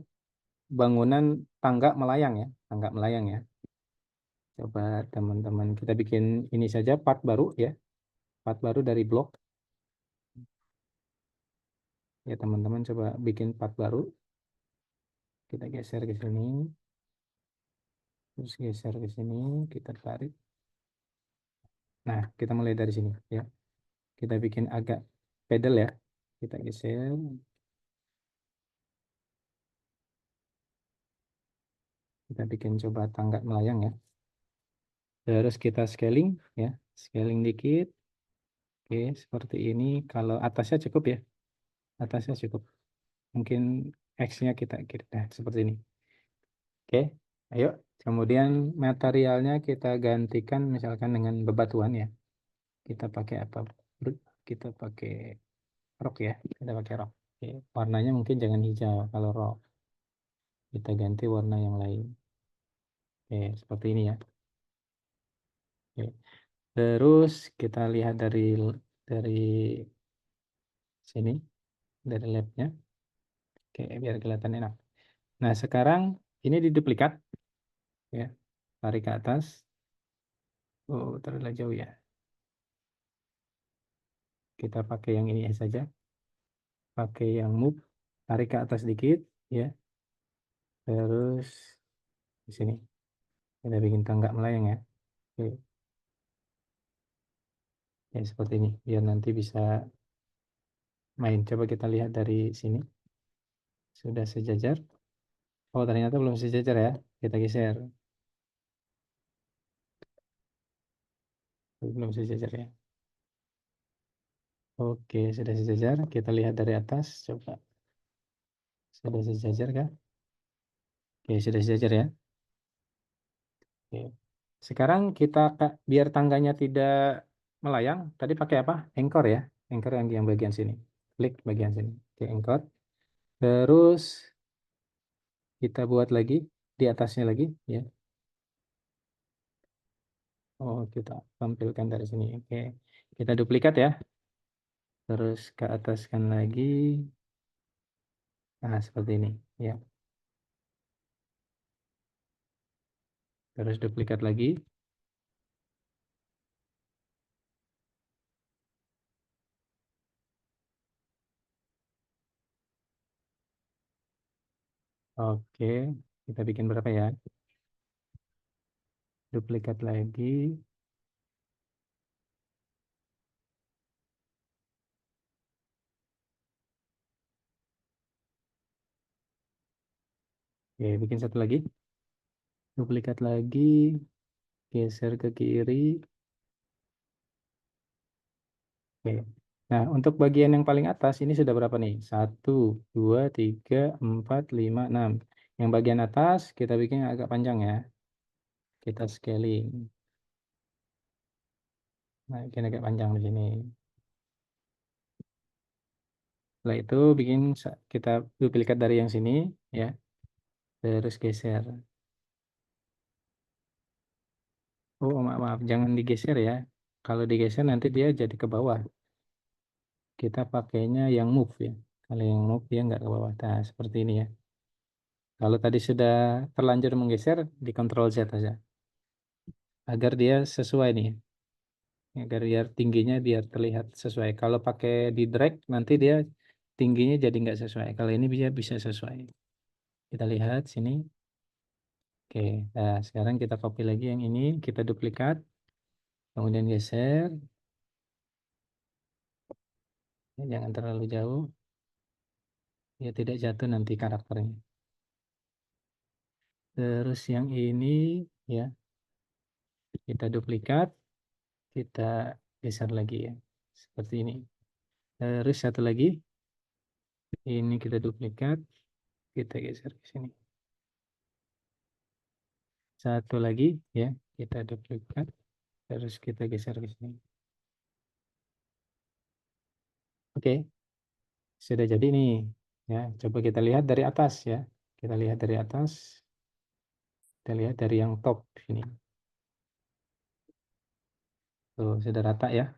Bangunan tangga melayang ya. Tangga melayang ya. Coba teman-teman kita bikin ini saja part baru ya. Part baru dari blok. Ya, teman-teman coba bikin part baru. Kita geser ke sini. Terus geser ke sini, kita tarik. Nah, kita mulai dari sini ya. Kita bikin agak pedal ya. Kita geser. Kita bikin coba tangga melayang ya. Terus kita scaling ya. Scaling dikit. Oke, seperti ini. Kalau atasnya cukup ya. Atasnya cukup. Mungkin X-nya kita kira. Nah, seperti ini. Oke, ayo. Kemudian materialnya kita gantikan misalkan dengan bebatuan ya. Kita pakai apa? Kita pakai rock ya. Kita pakai rock. Oke, warnanya mungkin jangan hijau kalau raw. Kita ganti warna yang lain. Oke, seperti ini ya. Oke. Terus kita lihat dari sini, dari labnya. Oke, biar kelihatan enak. Nah, sekarang ini diduplikat ya. Tarik ke atas. Oh, terlalu jauh ya. Kita pakai yang ini saja. Pakai yang move. Tarik ke atas dikit ya. Terus di sini. Kita bikin tangga melayang ya. Oke. Ya, seperti ini. Biar nanti bisa main. Coba kita lihat dari sini. Sudah sejajar. Oh, ternyata belum sejajar ya. Kita geser. Belum sejajar ya. Oke, sudah sejajar. Kita lihat dari atas. Coba. Sudah sejajar kah? Oke, sudah sejajar ya. Oke. Sekarang kita biar tangganya tidak melayang, tadi pakai apa? Anchor ya. Anchor yang bagian sini. Klik bagian sini. Oke, anchor. Terus kita buat lagi di atasnya lagi ya. Oh, kita tampilkan dari sini. Oke. Kita duplikat ya. Terus ke ataskan lagi. Nah, seperti ini ya. Terus duplikat lagi. Oke, kita bikin berapa ya? Duplikat lagi. Oke, bikin satu lagi. Duplikat lagi. Geser ke kiri. Oke. Nah, untuk bagian yang paling atas ini sudah berapa nih? 1, 2, 3, 4, 5, 6. Yang bagian atas kita bikin agak panjang ya. Kita scaling. Nah, bikin agak panjang di sini. Setelah itu kita duplikat dari yang sini ya. Terus geser. Oh, maaf, maaf, jangan digeser ya. Kalau digeser nanti dia jadi ke bawah. Kita pakainya yang move ya. Kalau yang move dia nggak ke bawah. Nah, seperti ini ya. Kalau tadi sudah terlanjur menggeser, di Ctrl Z saja. Agar dia sesuai nih. Agar biar tingginya biar terlihat sesuai. Kalau pakai di drag nanti dia tingginya jadi nggak sesuai. Kalau ini bisa sesuai. Kita lihat sini. Oke, nah sekarang kita copy lagi yang ini, kita duplikat, kemudian geser. Ya, jangan terlalu jauh, ya tidak jatuh nanti karakternya. Terus yang ini ya kita duplikat, kita geser lagi ya, seperti ini. Terus satu lagi, ini kita duplikat, kita geser ke sini. Satu lagi ya, kita duplikat, terus kita geser ke sini. Oke, sudah jadi nih. Ya, coba kita lihat dari atas ya. Kita lihat dari atas, kita lihat dari yang top ini. Tuh, sudah rata ya,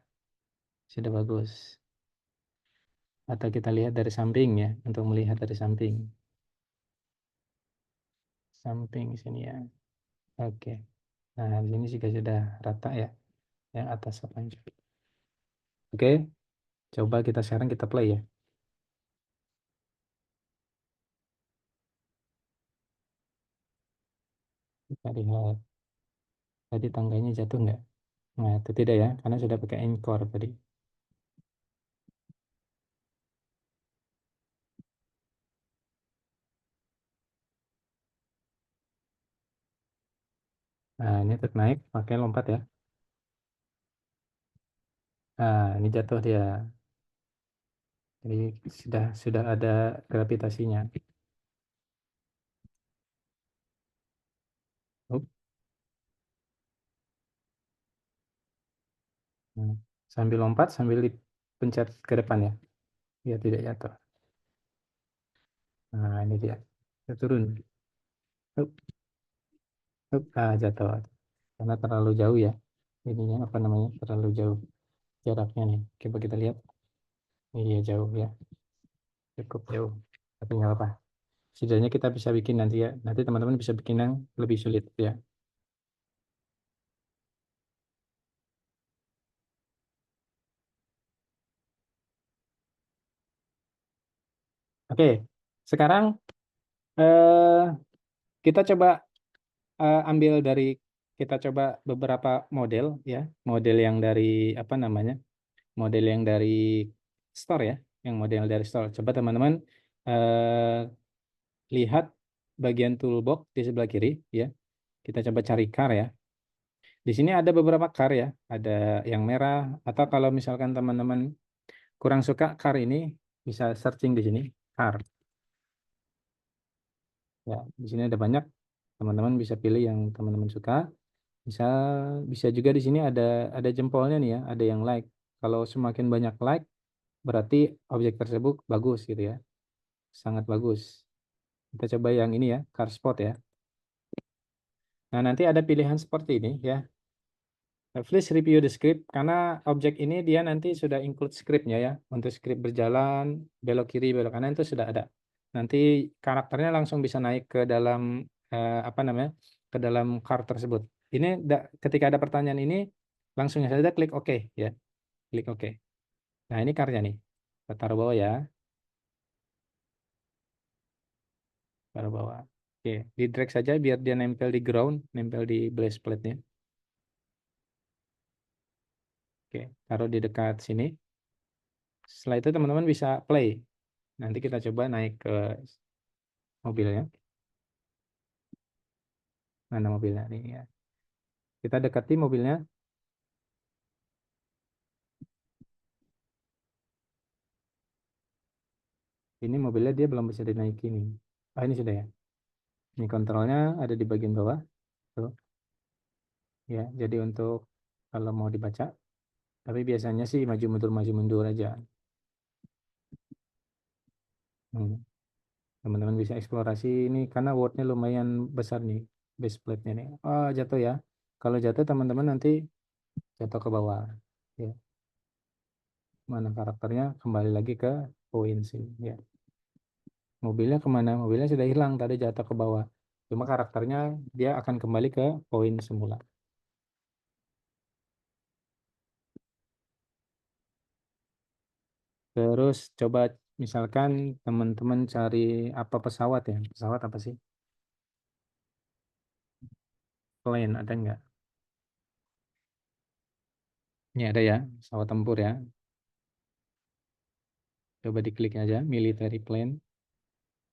sudah bagus. Atau kita lihat dari samping ya, untuk melihat dari samping. Samping sini ya. Oke. Nah, di sini juga sudah rata ya, yang atas apa yang juga. Oke, coba kita sekarang kita play ya. Kita lihat tadi tangganya jatuh nggak? Nah, itu tidak ya, karena sudah pakai anchor tadi. Nah, ini tetap naik pakai lompat ya. Nah, ini jatuh dia. Jadi sudah ada gravitasinya. Up. Nah, sambil lompat sambil dipencet ke depan ya. Dia tidak jatuh. Nah, ini dia. Kita turun. Hup, hup. Ah, jatuh. Karena terlalu jauh ya. Ininya apa namanya? Terlalu jauh jaraknya nih. Coba kita lihat. Iya, jauh ya. Cukup jauh. Tapi nggak apa. Setidaknya kita bisa bikin nanti ya. Nanti teman-teman bisa bikin yang lebih sulit ya. Oke. Sekarang eh, kita coba ambil dari kita coba beberapa model ya. Model yang dari apa namanya? Model yang dari store ya. Yang model dari store. Coba teman-teman eh, lihat bagian toolbox di sebelah kiri ya. Kita coba cari car ya. Di sini ada beberapa car ya, ada yang merah atau kalau misalkan teman-teman kurang suka car ini bisa searching di sini car ya. Di sini ada banyak, teman-teman bisa pilih yang teman-teman suka. Bisa bisa juga di sini ada jempolnya nih ya, ada yang like. Kalau semakin banyak like berarti objek tersebut bagus gitu ya, sangat bagus. Kita coba yang ini ya, car spot ya. Nah, nanti ada pilihan seperti ini ya. Please review the script karena objek ini dia nanti sudah include scriptnya ya. Untuk script berjalan, belok kiri, belok kanan itu sudah ada. Nanti karakternya langsung bisa naik ke dalam apa namanya? Ke dalam car tersebut. Ini ketika ada pertanyaan ini langsung saja klik OK ya. Klik OK. Nah, ini car-nya nih. Kita taruh bawah ya. Taruh bawah. Oke, di drag saja biar dia nempel di ground, nempel di blast plate-nya. Oke, taruh di dekat sini. Setelah itu teman-teman bisa play. Nanti kita coba naik ke mobilnya. Mana mobilnya nih ya. Kita dekati mobilnya. Ini mobilnya dia belum bisa dinaikin nih. Ah, ini sudah ya. Ini kontrolnya ada di bagian bawah. Tuh. Ya, jadi untuk kalau mau dibaca. Tapi biasanya sih maju mundur aja. Hmm. Teman-teman bisa eksplorasi ini karena wordnya lumayan besar nih. Base plate-nya nih. Oh, jatuh ya. Kalau jatuh teman-teman nanti jatuh ke bawah. Ya. Mana karakternya kembali lagi ke poin sih. Ya. Mobilnya kemana? Mobilnya sudah hilang tadi jatuh ke bawah. Cuma karakternya dia akan kembali ke poin semula. Terus coba misalkan teman-teman cari apa pesawat ya? Pesawat apa sih? Plane ada nggak? Ini ada ya, pesawat tempur ya. Coba diklik aja military plane.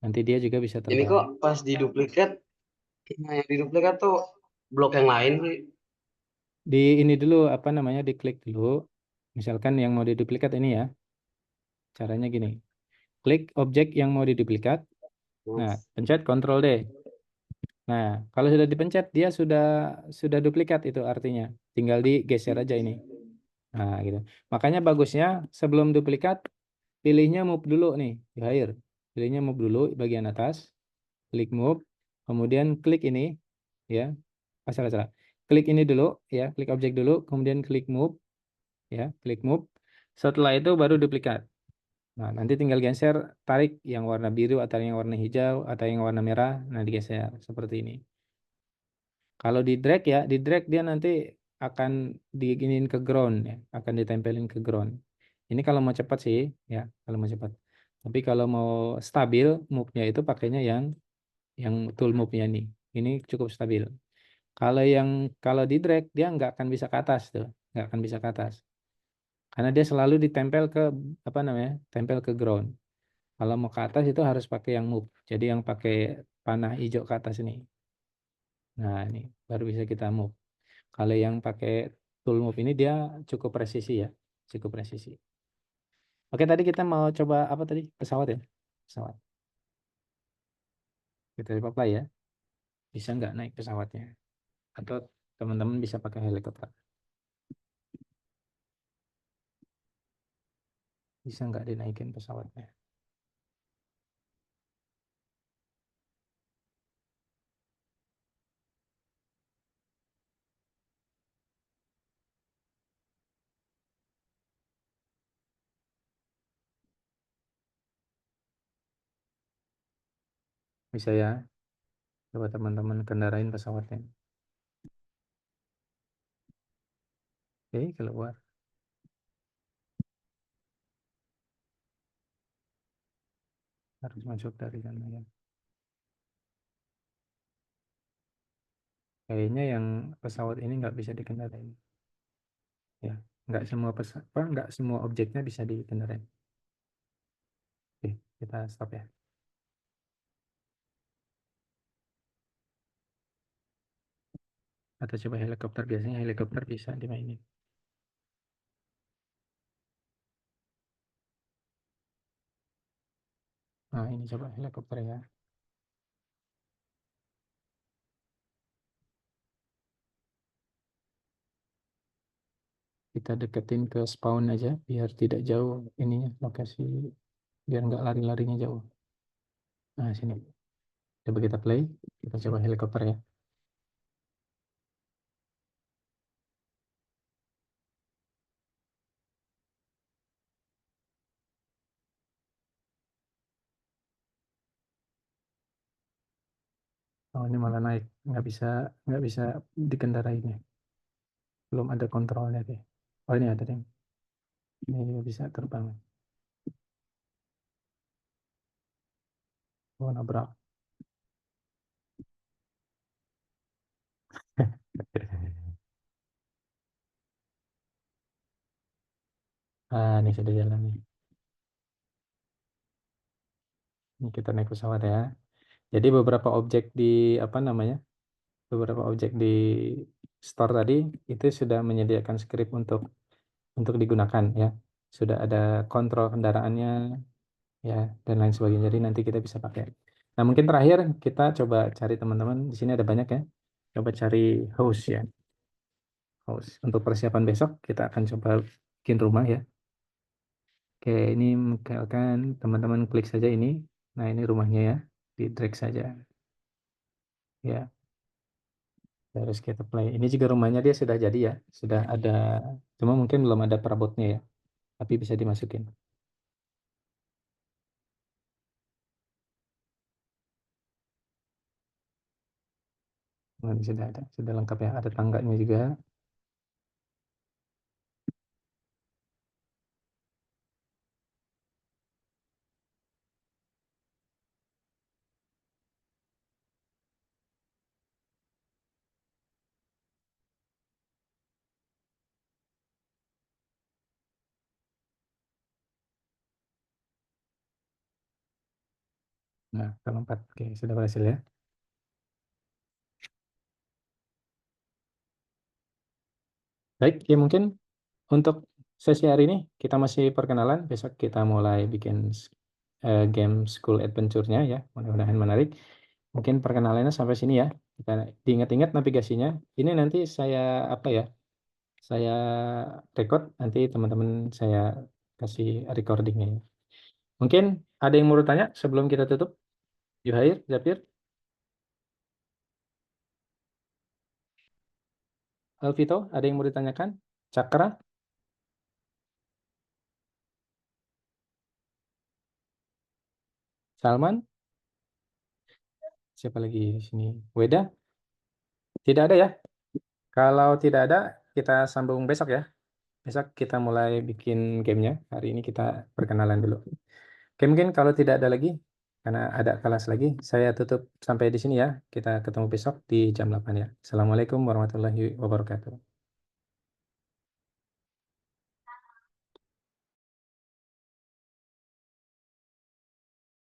Nanti dia juga bisa Ini terbang. kok pas diduplikat, nah yang diduplikat tuh blok yang lain sih. Di ini dulu apa namanya? Diklik dulu. Misalkan yang mau diduplikat ini ya. Caranya gini. Klik objek yang mau diduplikat. Nah, pencet Ctrl D. Nah, kalau sudah dipencet dia sudah duplikat itu artinya. Tinggal digeser aja ini. Nah, gitu. Makanya bagusnya sebelum duplikat pilihnya move dulu nih di hire. Pilihnya move dulu bagian atas, klik move, kemudian klik ini ya. Salah. Klik ini dulu ya, klik objek dulu, kemudian klik move ya, klik move. Setelah itu baru duplikat. Nah, nanti tinggal geser, tarik yang warna biru atau yang warna hijau atau yang warna merah, nah digeser seperti ini. Kalau di drag ya, di drag dia nanti akan diginin ke ground ya, akan ditempelin ke ground. Ini kalau mau cepat sih ya, kalau mau cepat. Tapi kalau mau stabil, move-nya itu pakainya yang tool move-nya nih. Ini cukup stabil. Kalau kalau di drag dia nggak akan bisa ke atas tuh, nggak akan bisa ke atas. Karena dia selalu ditempel ke apa namanya, tempel ke ground. Kalau mau ke atas itu harus pakai yang move. Jadi yang pakai panah hijau ke atas ini. Nah, ini baru bisa kita move. Kalau yang pakai tool move ini dia cukup presisi ya, cukup presisi. Oke, tadi kita mau coba apa tadi? Pesawat ya? Pesawat. Kita coba play ya. Bisa nggak naik pesawatnya? Atau teman-teman bisa pakai helikopter? Bisa nggak dinaikin pesawatnya? Bisa ya. Coba teman-teman kendarain pesawatnya. Oke, keluar. Harus masuk dari sana ya. Kayaknya yang pesawat ini nggak bisa dikendarain. Ya, nggak semua nggak semua objeknya bisa dikendarain. Oke, kita stop ya. Atau coba helikopter, biasanya helikopter bisa dimainin. Nah, ini coba helikopter ya. Kita deketin ke spawn aja biar tidak jauh ininya lokasi, biar nggak lari-larinya jauh. Nah, sini. Coba kita play, kita coba helikopter ya. Oh, ini malah naik, nggak bisa dikendarainya. Belum ada kontrolnya deh. Oh, ini ada deh. Ini bisa terbang. Oh, nabrak. Ah, ini sudah jalan nih. Ini kita naik pesawat ya. Jadi beberapa objek di apa namanya? Beberapa objek di store tadi itu sudah menyediakan script untuk digunakan ya. Sudah ada kontrol kendaraannya ya dan lain sebagainya. Jadi nanti kita bisa pakai. Nah, mungkin terakhir kita coba cari teman-teman di sini ada banyak ya. Coba cari host ya. Host. Untuk persiapan besok kita akan coba bikin rumah ya. Oke, ini misalkan teman-teman klik saja ini. Nah, ini rumahnya ya. Di drag saja. Ya, terus kita play. Ini juga rumahnya dia sudah jadi ya. Sudah ada, cuma mungkin belum ada perabotnya ya. Tapi bisa dimasukin. Nah, ini sudah ada. Sudah lengkap ya. Ada tangganya juga. Nah, kita lompat. Oke, sudah berhasil ya. Baik, ya mungkin untuk sesi hari ini kita masih perkenalan. Besok kita mulai bikin game school adventure-nya ya. Mudah-mudahan menarik. Mungkin perkenalannya sampai sini ya. Kita diingat-ingat navigasinya. Ini nanti saya apa ya? Saya record, nanti teman-teman saya kasih recordingnya. Mungkin ada yang mau tanya sebelum kita tutup? Yuhair, Zafir, Alvito, ada yang mau ditanyakan? Cakra, Salman, siapa lagi di sini? Weda, tidak ada ya? Kalau tidak ada, kita sambung besok ya. Besok kita mulai bikin gamenya. Hari ini kita perkenalan dulu. Oke, mungkin kalau tidak ada lagi, karena ada kelas lagi, saya tutup sampai di sini ya. Kita ketemu besok di jam 8 ya. Assalamualaikum warahmatullahi wabarakatuh.